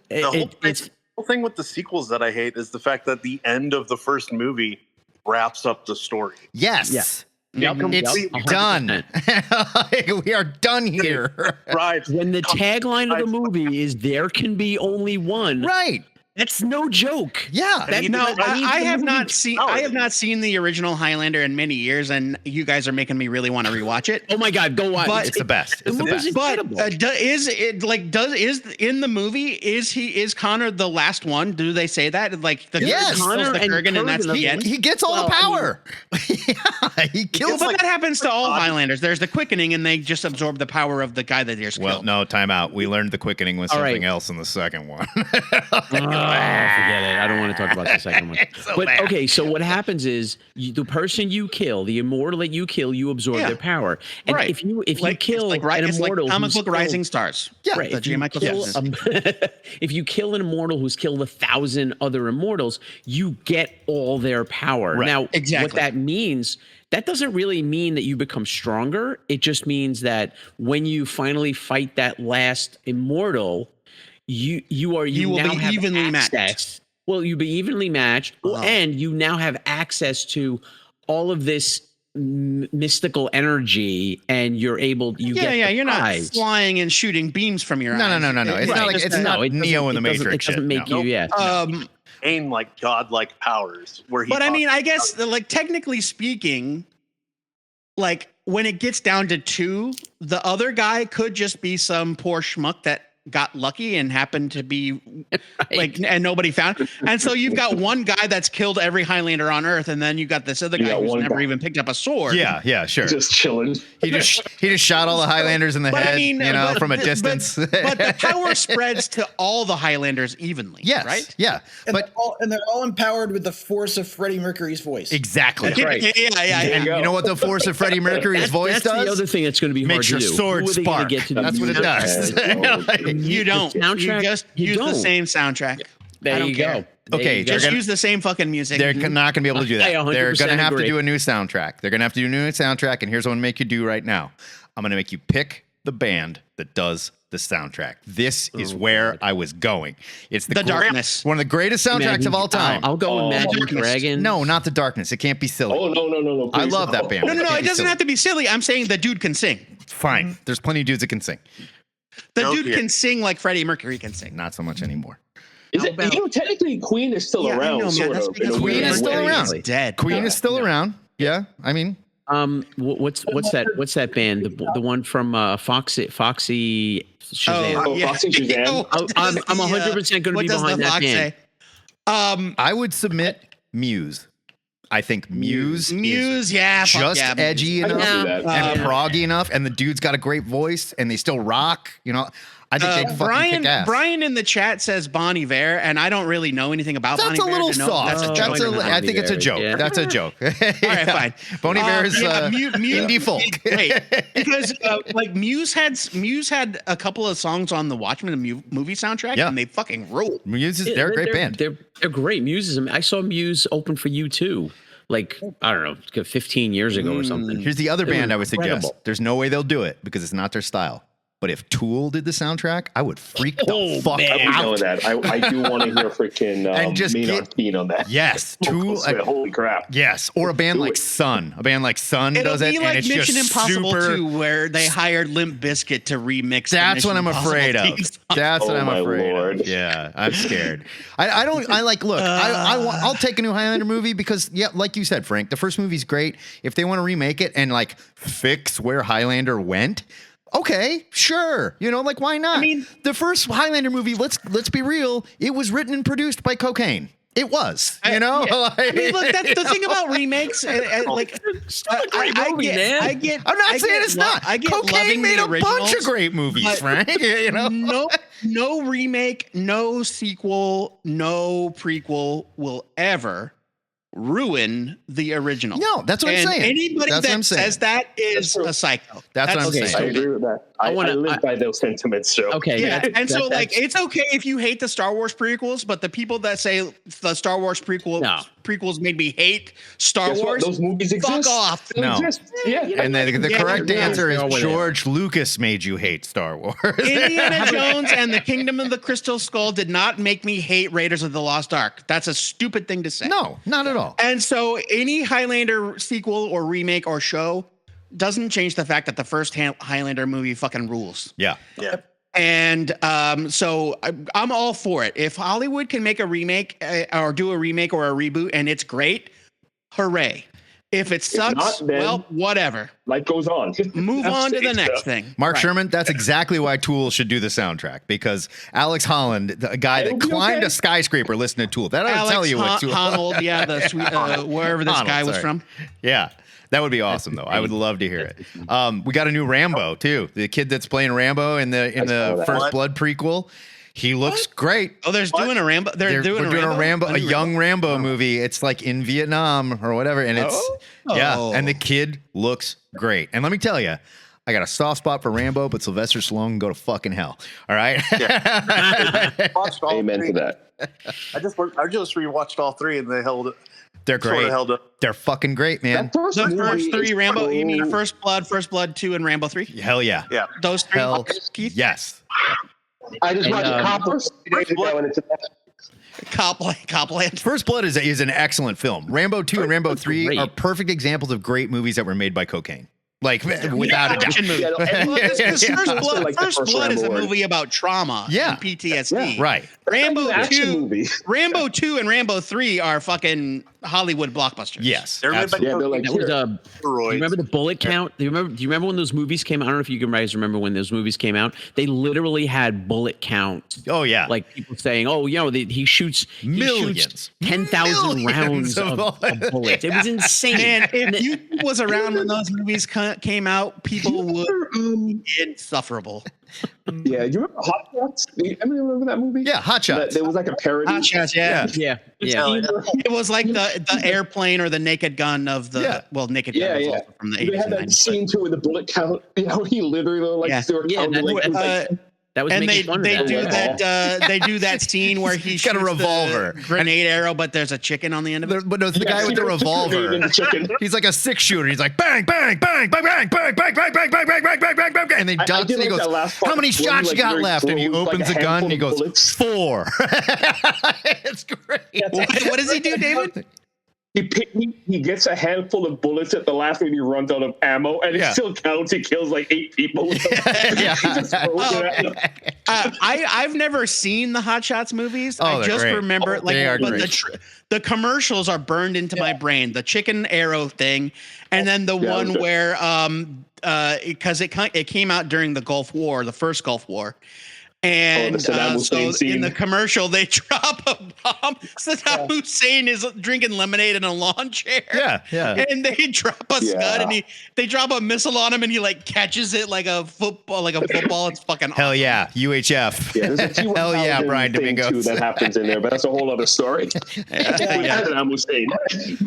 The whole thing with the sequels that I hate is the fact that the end of the first movie wraps up the story. Yes. Yeah. It's done. We are done here. Right. When the tagline of the movie is "There can be only one," right? That's no joke. Yeah. I have not seen the original Highlander in many years, and you guys are making me really want to rewatch it. Oh my god, go watch it. It's the best. It's the best. But is in the movie is Connor the last one? Do they say that? Like the Connor the Kurgan, and that's the end. He gets all the power. He kills. But that happens to all Highlanders. There's the quickening, and they just absorb the power of the guy that they're killed. Well, no, time out. We learned the quickening was something else in the second one. Forget it. I don't want to talk about the second one. Bad. Okay, so what happens is the person you kill, the immortal that you kill, you absorb their power. And if you kill an immortal, like comic book Rising Stars. Yeah, right. If you kill an immortal who's killed 1,000 other immortals, you get all their power. Right. Now, what that means. That doesn't really mean that you become stronger. It just means that when you finally fight that last immortal, you will be evenly matched. Well, you'll be evenly matched, and you now have access to all of this mystical energy, and you're able. You're not flying and shooting beams from your eyes. No. It's not Neo in the Matrix. It doesn't make you. Gain like godlike powers. But I mean, I guess like technically speaking, like when it gets down to 2, the other guy could just be some poor schmuck that got lucky and happened to be and nobody found. And so you've got one guy that's killed every Highlander on Earth, and then you got this other guy who's never even picked up a sword. Yeah, sure. Just chilling. He just shot all the Highlanders in the head, from a distance. But the power spreads to all the Highlanders evenly. Yes, right? Yeah. And they're all empowered with the force of Freddie Mercury's voice. Exactly. Right. Yeah. You know what the force of Freddie Mercury's voice does? That's the other thing that's going to be hard to do. Makes your sword spark. That's what it does. You don't. You just use the same soundtrack. There you go. Okay, just use the same fucking music. They're not going to be able to do that. They're going to have to do a new soundtrack. They're going to have to do a new soundtrack, and here's what I'm going to make you do right now. I'm going to make you pick the band that does the soundtrack. This is where I was going. It's the Darkness. One of the greatest soundtracks of all time. I'll go Imagine Dragons. No, not the Darkness. It can't be silly. Oh, no. I love that band. No. It doesn't have to be silly. I'm saying the dude can sing. Fine. There's plenty of dudes that can sing. The dude can sing like Freddie Mercury can sing. Not so much anymore. Is it? Technically, Queen is still around. Queen is still around. Dead. Queen is still around. Yeah, I mean, what's that band? The one from Foxy Shazam. Foxy Shazam. I'm 100% going to be behind that band. I would submit Muse. I think Muse is just edgy enough and proggy enough, and the dude's got a great voice, and they still rock. I think they fucking kick ass. Brian in the chat says Bon Iver, and I don't really know anything about Bon Iver. That's a little soft. I think it's a joke. Yeah. That's a joke. All right, fine. Bon Iver is indie folk. Right. Because Muse had a couple of songs on the Watchmen movie soundtrack, and they fucking ruled. They're a great band. They're great. I saw Muse open for U2. Like, I don't know, 15 years ago or something. Here's the other band I would suggest. There's no way they'll do it because it's not their style. But if Tool did the soundtrack, I would freak the fuck I out. know that. I do want to hear freaking Maynard Keen on that. Yes, Tool. Holy crap. Yes, or a band like Sun. A band like Sun does it, It'll be like and it's Mission just Impossible super. 2, where they hired Limp Bizkit to remix. That's the what I'm Mission afraid of. Impossible theme song. That's what I'm my afraid Lord. of. Yeah, I'm scared. I don't. I like. Look, I'll take a new Highlander movie because, yeah, like you said, Frank, the first movie's great. If they want to remake it and like fix where Highlander went. Okay, sure. You know, like, why not? I mean, the first Highlander movie, let's be real, it was written and produced by cocaine. It was, you know? Yeah. I mean, look, that's the thing about remakes. Like, I get. I'm not saying it's not. I get cocaine made a bunch of great movies, Frank. You know? No remake, no sequel, no prequel will ever ruin the original. No, that's what I'm saying. Anybody that says that is a psycho. That's what I'm saying. I agree with that. I live by those sentiments. So okay, yeah, and so like it's okay if you hate the Star Wars prequels, but the people that say the Star Wars prequels made me hate Star Wars, those movies exist. Fuck off. No. Yeah, and the correct answer is George Lucas made you hate Star Wars. Indiana Jones and the Kingdom of the Crystal Skull did not make me hate Raiders of the Lost Ark. That's a stupid thing to say. No, not at all. And so any Highlander sequel or remake or show doesn't change the fact that the first Highlander movie fucking rules. Yeah. Yeah. And so I'm all for it. If Hollywood can make a remake or do a remake or a reboot and it's great, hooray. If it sucks, not, well, whatever. Life goes on. Move on to the next thing. Mark Sherman, that's exactly why Tool should do the soundtrack, because Alex Holland, the guy that climbed a skyscraper listening to Tool, that ought to tell you what Tool. Honnold, yeah, the sweet, wherever this guy was from. Yeah. That would be awesome, though. I would love to hear it. We got a new Rambo too. The kid that's playing Rambo in the First Blood prequel, he looks great. Oh, they're doing a Rambo. They're doing a young Rambo movie. It's like in Vietnam or whatever, and it's and the kid looks great. And let me tell you, I got a soft spot for Rambo, but Sylvester Stallone can go to fucking hell. All right. Amen to that. I just rewatched all three, and they held it. They're great. They're fucking great, man. The first three Rambo, you mean First Blood 2, and Rambo 3? Hell yeah. Yeah. Those three, Keith? Yes. I just watched Copland. First Blood is an excellent film. Rambo 2 and Rambo 3 are perfect examples of great movies that were made by cocaine. Like, without a doubt. First Blood is a movie about trauma and PTSD. Yeah. Right. Rambo 2 and Rambo 3 are fucking Hollywood blockbusters. Yes. They're like, do you remember the bullet count? Do you remember when those movies came out? I don't know if you guys remember when those movies came out. They literally had bullet count. Oh, yeah. Like people saying, oh, you know, he shoots millions. 10,000 rounds of bullets. It was insane. Man, if YouTube was around when those movies came out, people would be insufferable. Yeah, you remember Hot Shots? Remember that movie? Yeah, Hot Shots. There was like a parody. Hot Shots, yeah. It was like the airplane or the Naked Gun of the Naked Gun was also from the 80s. They had that scene too with the bullet count. You know, he literally that was and making fun of that. They do that scene where he's got a revolver, grenade arrow, but there's a chicken on the end of it. But no, it's the guy with the revolver. He's like a 6-shooter. He's like bang, bang, bang, bang, bang, bang, bang, bang, bang, bang, bang, bang, bang, bang, bang, and then he ducks and he goes, "How many shots you got left?" And he opens the gun and he goes, 4. It's great. What does he do, David? He gets a handful of bullets at the last when he runs out of ammo, and it still counts. He kills like 8 people. I've never seen the Hot Shots movies. I just remember the commercials are burned into my brain. The chicken arrow thing, and then the one where because it came out during the Gulf War, the first Gulf War. And so in the commercial, they drop a bomb. Saddam Hussein is drinking lemonade in a lawn chair. Yeah. And they drop a scud and they drop a missile on him and he like catches it like a football. It's fucking hell awesome. Yeah. UHF. Yeah, there's a hell yeah, Brian Domingo. That happens in there, but that's a whole other story. Saddam Hussein.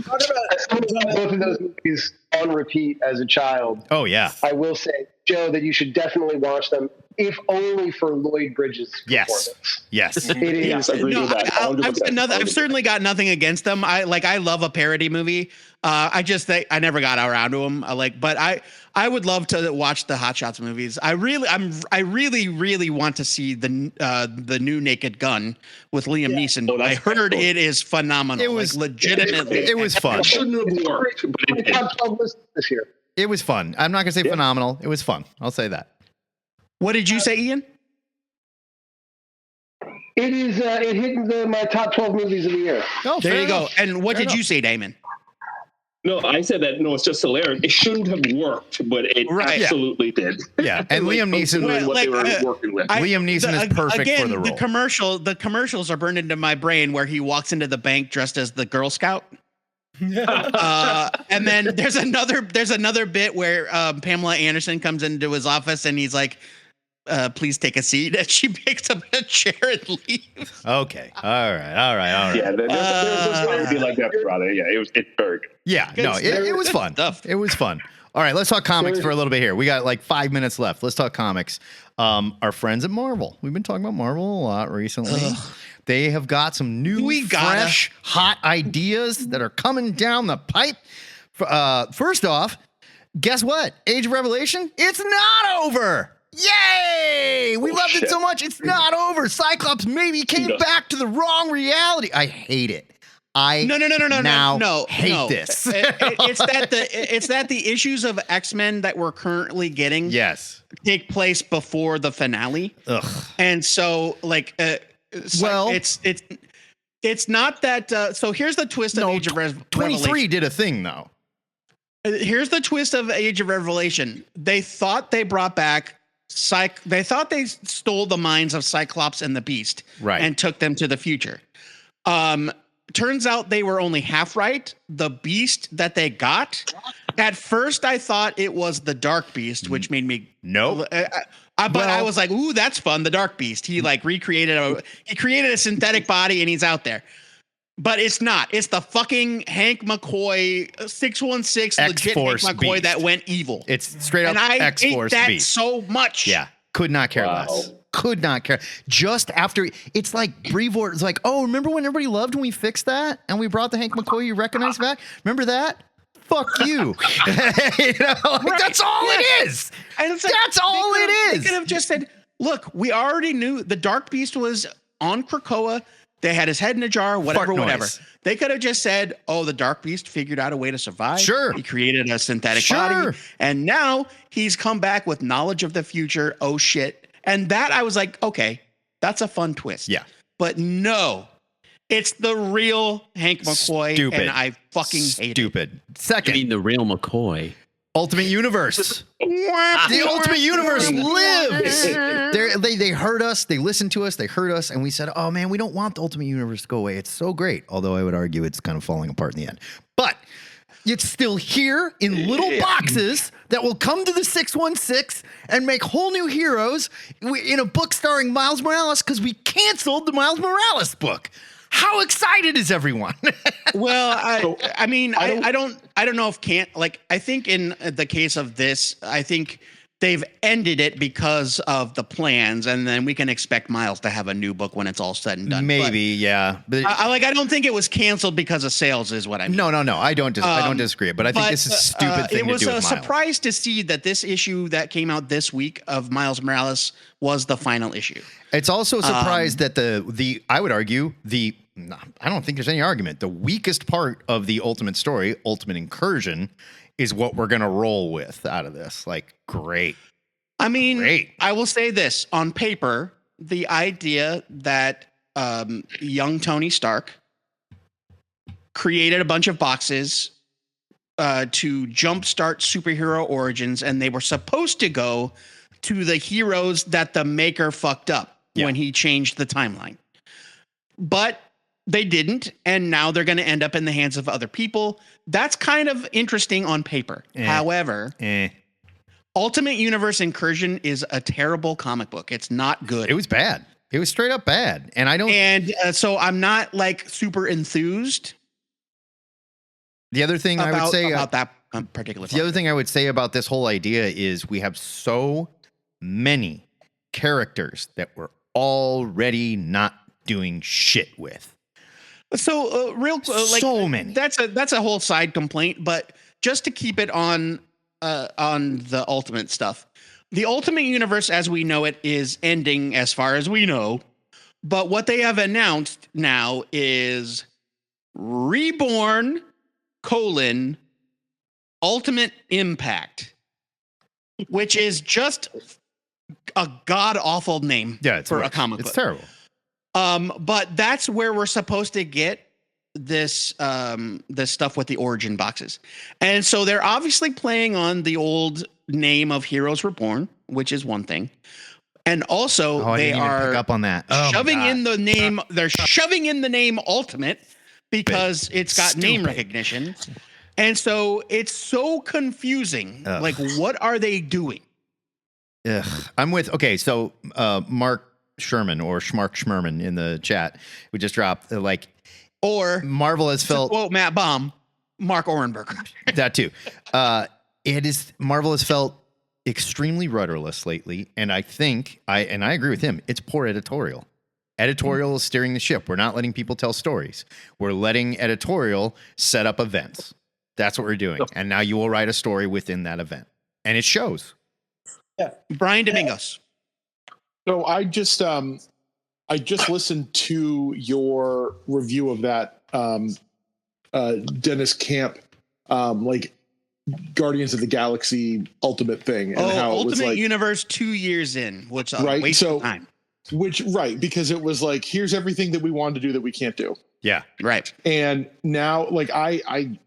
Both of those movies on repeat as a child. Oh yeah. I will say, Joe, that you should definitely watch them if only for Lloyd Bridges' performance. Yes. It is. Yes, I agree with that. I've certainly got nothing against them. I love a parody movie. I just think I never got around to them. But I would love to watch the Hot Shots movies. I really want to see the new Naked Gun with Liam Neeson. Oh, I heard it is phenomenal. It was legitimately. It was fun. It shouldn't have worked, but it did. Top 12 list this year. It was fun. I'm not gonna say phenomenal. It was fun. I'll say that. What did you say, Ian? It is. It hit my top 12 movies of the year. Oh, There you go. enough. And what did you say, Damon? No, I said that. No, it's just hilarious. It shouldn't have worked, but it absolutely did. Yeah, and Liam Neeson. What they were working with. Liam Neeson is perfect for the role. The commercials are burned into my brain where he walks into the bank dressed as the Girl Scout. And then there's another bit where Pamela Anderson comes into his office and he's like, please take a seat. And she picks up a chair and leaves. Okay. All right. Yeah, there's going to be like that throughout it. Yeah, it's very good. Yeah, no, it was fun. It was fun. All right, let's talk comics for a little bit here. We got like 5 minutes left. Let's talk comics. Our friends at Marvel. We've been talking about Marvel a lot recently. They have got some new, fresh, hot ideas that are coming down the pipe. First off, guess what? Age of Revelation, it's not over. Yay! We loved it so much. It's not over. Cyclops maybe came back to the wrong reality. I hate it. No. Hate this. It's that the issues of X-Men that we're currently getting take place before the finale. Ugh. And so it's not that so here's the twist of Age of Revelation. 23 did a thing though. Here's the twist of Age of Revelation. They thought they brought back they thought they stole the minds of Cyclops and the Beast and took them to the future. Turns out they were only half right. The Beast that they got, at first I thought it was the Dark Beast, which made me but I was like, ooh, that's fun. The Dark Beast. He created a synthetic body and he's out there. But it's not. It's the fucking Hank McCoy 616 legit Hank McCoy that went evil. It's straight up and I X-Force hate that Beast. so much. Yeah. Could not care less. Could not care. Just after, it's like Brevoort. It's like, oh, remember when everybody loved when we fixed that and we brought the Hank McCoy you recognize back? Remember that? Fuck you. That's all it is. And it's that's all it is. They could have just said, look, we already knew the Dark Beast was on Krakoa. They had his head in a jar, whatever. They could have just said, oh, the Dark Beast figured out a way to survive. Sure. He created a synthetic body. And now he's come back with knowledge of the future. Oh, shit. And that I was like, okay, that's a fun twist. Yeah. But no, it's the real Hank McCoy. Stupid. And I fucking hate it. Second. You mean the real McCoy. Ultimate Universe. The Ultimate Universe lives. They heard us. They listened to us. They heard us. And we said, oh, man, we don't want the Ultimate Universe to go away. It's so great. Although I would argue it's kind of falling apart in the end. But it's still here in little boxes that will come to the 616 and make whole new heroes in a book starring Miles Morales because we canceled the Miles Morales book. How excited is everyone? Well, I don't know if I think in the case of this, I think they've ended it because of the plans, and then we can expect Miles to have a new book when it's all said and done. Maybe, yeah. But I don't think it was canceled because of sales, is what I mean. No. I don't disagree. But I think this is a stupid thing to do with Miles. It was a surprise to see that this issue that came out this week of Miles Morales was the final issue. It's also a surprise that I would argue I don't think there's any argument. The weakest part of the Ultimate story, Ultimate Incursion, is what we're going to roll with out of this. Like, great. I mean, I will say this on paper, the idea that young Tony Stark created a bunch of boxes to jumpstart superhero origins, and they were supposed to go to the heroes that the maker fucked up when he changed the timeline. But they didn't, and now they're going to end up in the hands of other people. That's kind of interesting on paper. However, Ultimate Universe Incursion is a terrible comic book. It's not good. It was bad. It was straight up bad. And I don't. And so I'm not like super enthused. The other thing I would say about that particular. The other thing I would say about this whole idea is we have so many characters that we're already not doing shit with. So so many. That's a whole side complaint, but just to keep it on the Ultimate stuff. The Ultimate Universe as we know it is ending as far as we know. But what they have announced now is Reborn, Ultimate Impact, which is just a god-awful name for a comic book. It's terrible. But that's where we're supposed to get this stuff with the origin boxes. And so they're obviously playing on the old name of Heroes Reborn, which is one thing. And also they are pick up on that. Shoving in the name. They're shoving in the name Ultimate because it's got name recognition. And so it's so confusing. Ugh. Like, what are they doing? Ugh. I'm with. Okay, so Mark Sherman or Schmark Schmerman in the chat, we just dropped or Marvel has felt. Quote Matt Baum, Mark Orenberg. That too. Marvel has felt extremely rudderless lately, and I think I agree with him. It's poor editorial. Editorial is steering the ship. We're not letting people tell stories. We're letting editorial set up events. That's what we're doing. And now you will write a story within that event, and it shows. Yeah, Brian Domingos. So I just listened to your review of that Dennis Camp Guardians of the Galaxy Ultimate thing, and how it was Ultimate Universe 2 years in, which waste of time. Because it was like, here's everything that we wanted to do that we can't do. Yeah, right. And now, I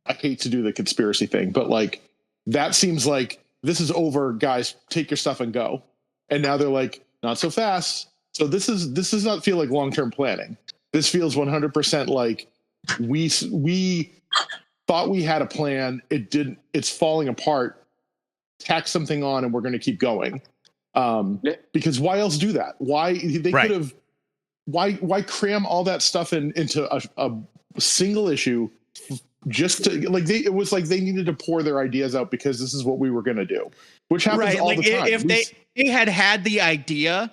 hate to do the conspiracy thing, but that seems like this is over, guys. Take your stuff and go. And now they're like, not so fast. So this does not feel like long-term planning. This feels 100% like we thought we had a plan. It didn't. It's falling apart. Tack something on, and we're going to keep going. Because why else do that? Why they could have? Why cram all that stuff into a single issue? Just to it was like they needed to pour their ideas out because this is what we were going to do, which happens all the time. If they had the idea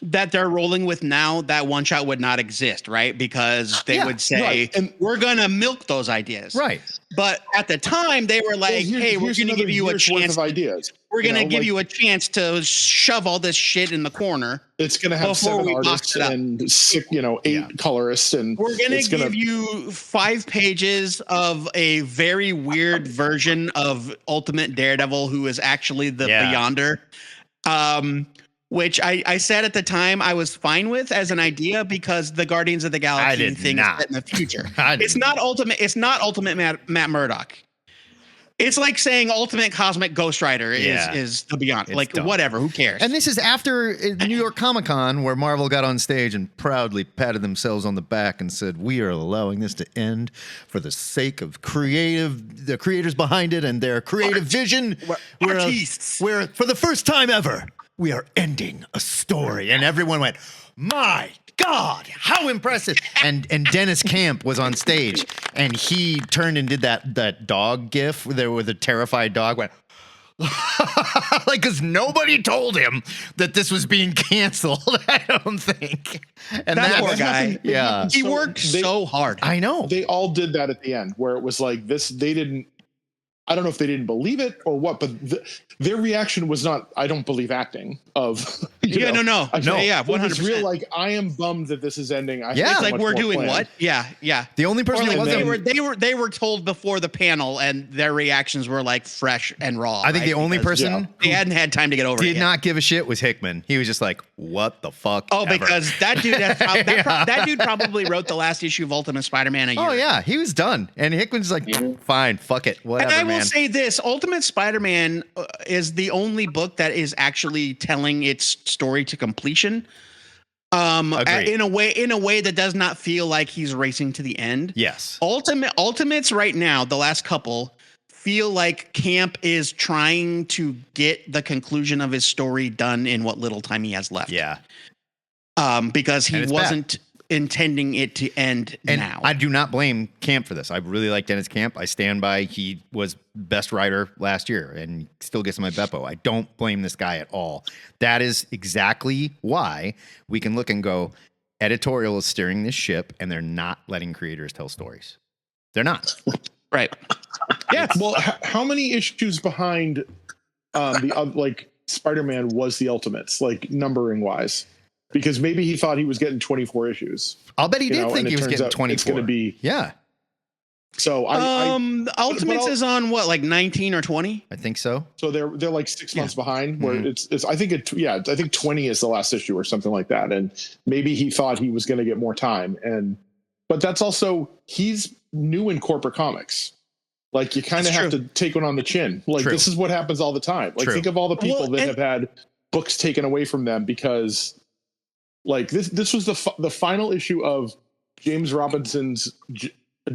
that they're rolling with now, that one shot would not exist, right? Because they would say, we're going to milk those ideas. Right. But at the time, they were like, hey, we're going to give you a chance of ideas. We're going to give you a chance to shove all this shit in the corner. It's going to have 7 artists and 8 colorists. And we're going to give you 5 pages of a very weird version of Ultimate Daredevil, who is actually the Beyonder. Which I said at the time I was fine with as an idea because the Guardians of the Galaxy thing is set in the future. It's not Ultimate. It's not Ultimate Matt Murdock. It's like saying Ultimate Cosmic Ghost Rider is the Beyond. It's dumb. Whatever. Who cares? And this is after New York Comic Con, where Marvel got on stage and proudly patted themselves on the back and said, "We are allowing this to end for the sake of the creators behind it and their creative vision. We're for the first time ever, we are ending a story." And everyone went, "My God, how impressive." And Dennis Camp was on stage and he turned and did that dog gif there with a terrified dog went because nobody told him that this was being canceled. I don't think. And that poor guy. Yeah. He worked so hard. I know. They all did that at the end where it was like this. They didn't. I don't know if they didn't believe it or what, but their reaction was not, "I don't believe acting." No. Yeah, 100%. It was real, I am bummed that this is ending. It's like we're doing planned. What? Yeah. The only person who wasn't they were told before the panel, and their reactions were fresh and raw. I think the only person they hadn't had time to get over it. Did not give a shit was Hickman. He was just like, "What the fuck?" Oh, ever. Because that dude, that dude probably wrote the last issue of Ultimate Spider-Man a year. Oh yeah, he was done, and Hickman's like, "Fine, fuck it, whatever." And I will say this: Ultimate Spider-Man is the only book that is actually telling its story to completion. In a way that does not feel like he's racing to the end. Yes. Ultimates right now, the last couple, feel like Camp is trying to get the conclusion of his story done in what little time he has left. Yeah. Because he wasn't intending it to end And now. I do not blame Camp for this. I really like Dennis Camp. I stand by. He was best writer last year and still gets my Beppo. I don't blame this guy at all. That is exactly why we can look and go, editorial is steering this ship and they're not letting creators tell stories. They're not. Right. Yeah. Well, how many issues behind like Spider-Man was the Ultimates, like numbering wise? Because maybe he thought he was getting 24 issues. I'll bet he did think he was getting 24. It's going to be So Ultimates is on what, like 19 or 20? I think so. So they're like 6 months behind. Where it's I think 20 is the last issue or something like that. And maybe he thought he was going to get more time. But that's also, he's new in corporate comics. Like you kind of have to take one on the chin. Like this is what happens all the time. Like think of all the people that have had books taken away from them because. Like this was the final issue of James Robinson's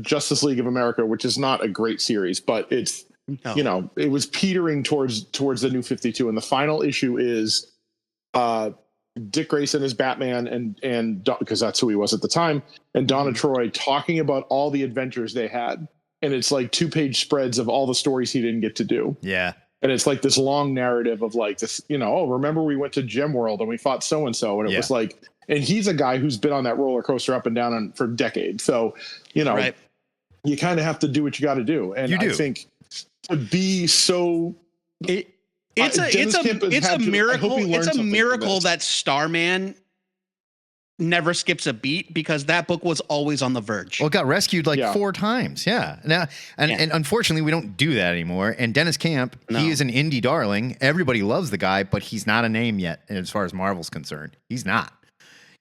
Justice League of America, which is not a great series, but it's it was petering towards the New 52, and the final issue is Dick Grayson as Batman and because that's who he was at the time, and Donna Troy talking about all the adventures they had, and it's like 2-page spreads of all the stories he didn't get to do. Yeah. And it's like this long narrative of like this, remember we went to Gem World and we fought so-and-so. And it was like, and he's a guy who's been on that roller coaster up and down for decades. So, you kind of have to do what you got to do. And I think to be so, it's a miracle. It's a miracle that Starman never skips a beat because that book was always on the verge. Well, it got rescued like 4 times. Yeah. Now, and unfortunately we don't do that anymore. And Dennis Camp, he is an indie darling. Everybody loves the guy, but he's not a name yet. as far as Marvel's concerned, he's not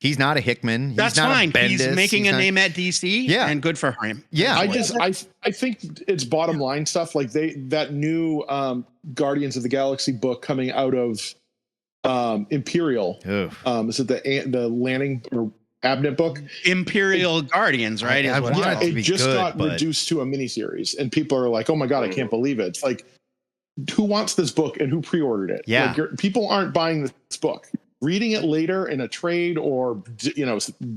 a Hickman. That's not fine. A Bendis. He's making a name at DC. Yeah. And good for him. Yeah. I think it's bottom line stuff. Like that new Guardians of the Galaxy book coming out of Imperial. Is it the Lanning or Abnett book? Imperial Guardians, right? It just got reduced to a miniseries, and people are like, "Oh my god, I can't believe it!" It's like, who wants this book and who pre-ordered it? Yeah, like, people aren't buying this book. Reading it later in a trade or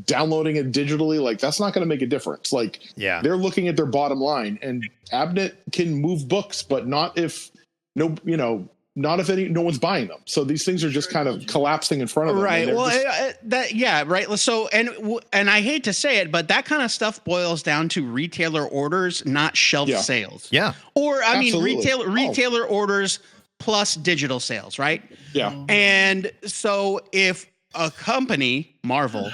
downloading it digitally, like that's not going to make a difference. Like, they're looking at their bottom line, and Abnett can move books, but not if no one's buying them. So these things are just kind of collapsing in front of them. Right. Well, right. So, and I hate to say it, but that kind of stuff boils down to retailer orders, not shelf sales. Yeah. Or, retailer orders plus digital sales, right? Yeah. And so if a company, Marvel,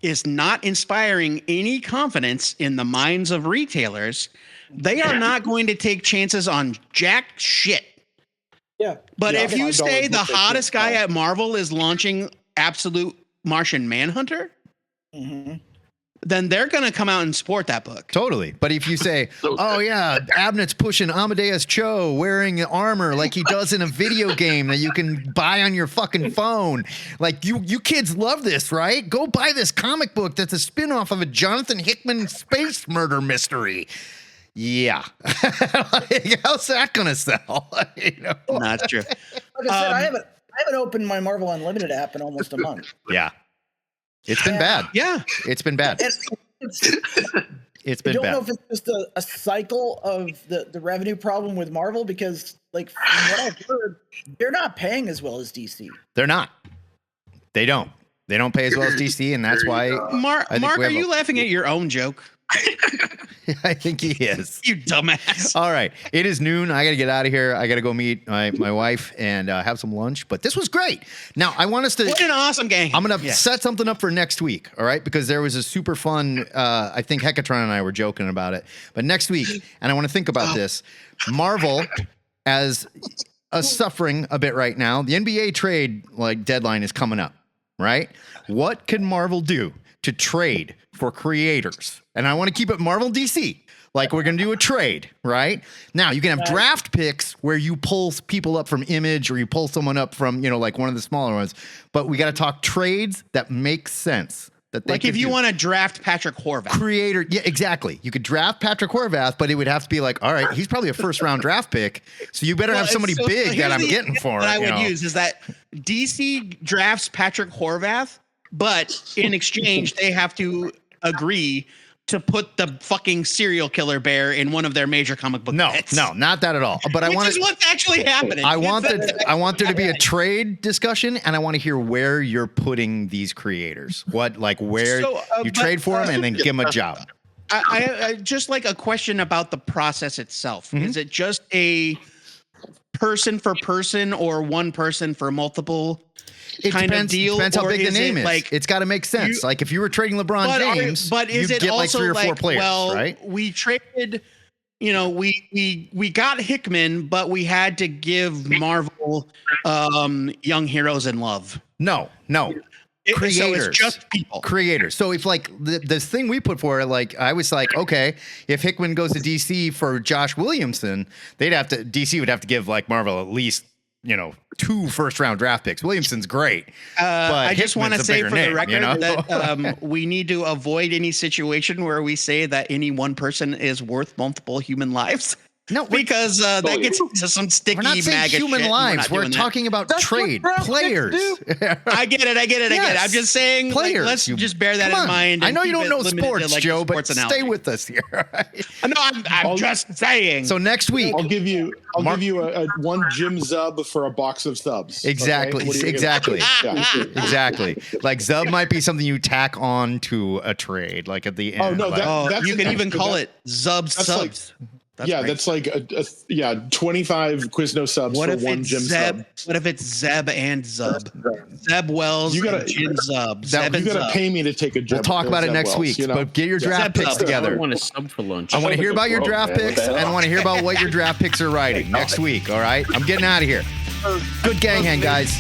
is not inspiring any confidence in the minds of retailers, they are not going to take chances on jack shit. Yeah. But if you say the hottest guy at Marvel is launching Absolute Martian Manhunter, then they're going to come out and support that book. Totally. But if you say, oh yeah, Abnett's pushing Amadeus Cho wearing armor like he does in a video game that you can buy on your fucking phone. Like you kids love this, right? Go buy this comic book that's a spinoff of a Jonathan Hickman space murder mystery. Yeah. Like, how's that going to sell? Not true. Like I said, I haven't opened my Marvel Unlimited app in almost a month. Yeah. It's been bad. Yeah. It's been bad. It's been bad. I don't know if it's just a cycle of the revenue problem with Marvel because, like, from what I've heard, they're not paying as well as DC. They're not. They don't. They don't pay as well as DC, and that's why. Mark, are you laughing at your own joke? I think he is. You dumbass. All right. It is noon. I got to get out of here. I got to go meet my wife and have some lunch. But this was great. Now, I want us to. What an awesome game. I'm going to set something up for next week. All right. Because there was a super fun. I think Hecatron and I were joking about it. But next week, and I want to think about this. Marvel, as suffering a bit right now, the NBA trade deadline is coming up. Right. What can Marvel do to trade for creators? And I want to keep it Marvel DC. Like we're going to do a trade, right? Now you can have draft picks where you pull people up from Image or you pull someone up from, like one of the smaller ones. But we got to talk trades that make sense. That they like if you want to draft Patrick Horvath. Creator. Yeah, exactly. You could draft Patrick Horvath, but it would have to be like, all right, he's probably a first round draft pick. So you better have somebody big that I'm getting for. What I would use is that DC drafts Patrick Horvath but in exchange, they have to agree to put the fucking serial killer bear in one of their major comic book bits. No, not that at all. But I want is what's actually happening. I want there to be a trade discussion, and I want to hear where you're putting these creators. Where you trade for them and then give them a job. I just like a question about the process itself. Mm-hmm. Is it just a person for person or one person for multiple? It depends how big the name is. Like, it's got to make sense. Like if you were trading LeBron James, but is you it get also like 3 or 4 players, right? We traded, we got Hickman, but we had to give Marvel Young Heroes in Love. No. Creators. So it's just people. Creators. So if like this thing we put for, like I was like, okay, if Hickman goes to DC for Josh Williamson, DC would have to give like Marvel at least 2 first-round draft picks. Williamson's great, but I just want to say for the record that we need to avoid any situation where we say that any one person is worth multiple human lives. No, because that gets into some sticky. We're not saying human lives. We're talking about trade players. I get it. I'm just saying players. Let's just bear that in mind. I know you don't know sports, Joe, but stay with us here. No, I'm just saying. So next week, I'll give you a 1 Jim Zub for a box of subs. Exactly. Okay? Exactly. Exactly. Like Zub might be something you tack on to a trade, like at the end. Oh no, you can even call it Zub subs. That's like a 25 Quizno subs for 1 Jim sub. What if it's Zeb and Zub? Zeb Wells and Jim Zub. You got to pay me to take a job. We'll talk about it next week, but get your draft picks together. I want a sub for lunch. I want to hear about your draft picks, and I want to hear about what your draft picks are writing next week, all right? I'm getting out of here. Good gang hang, guys.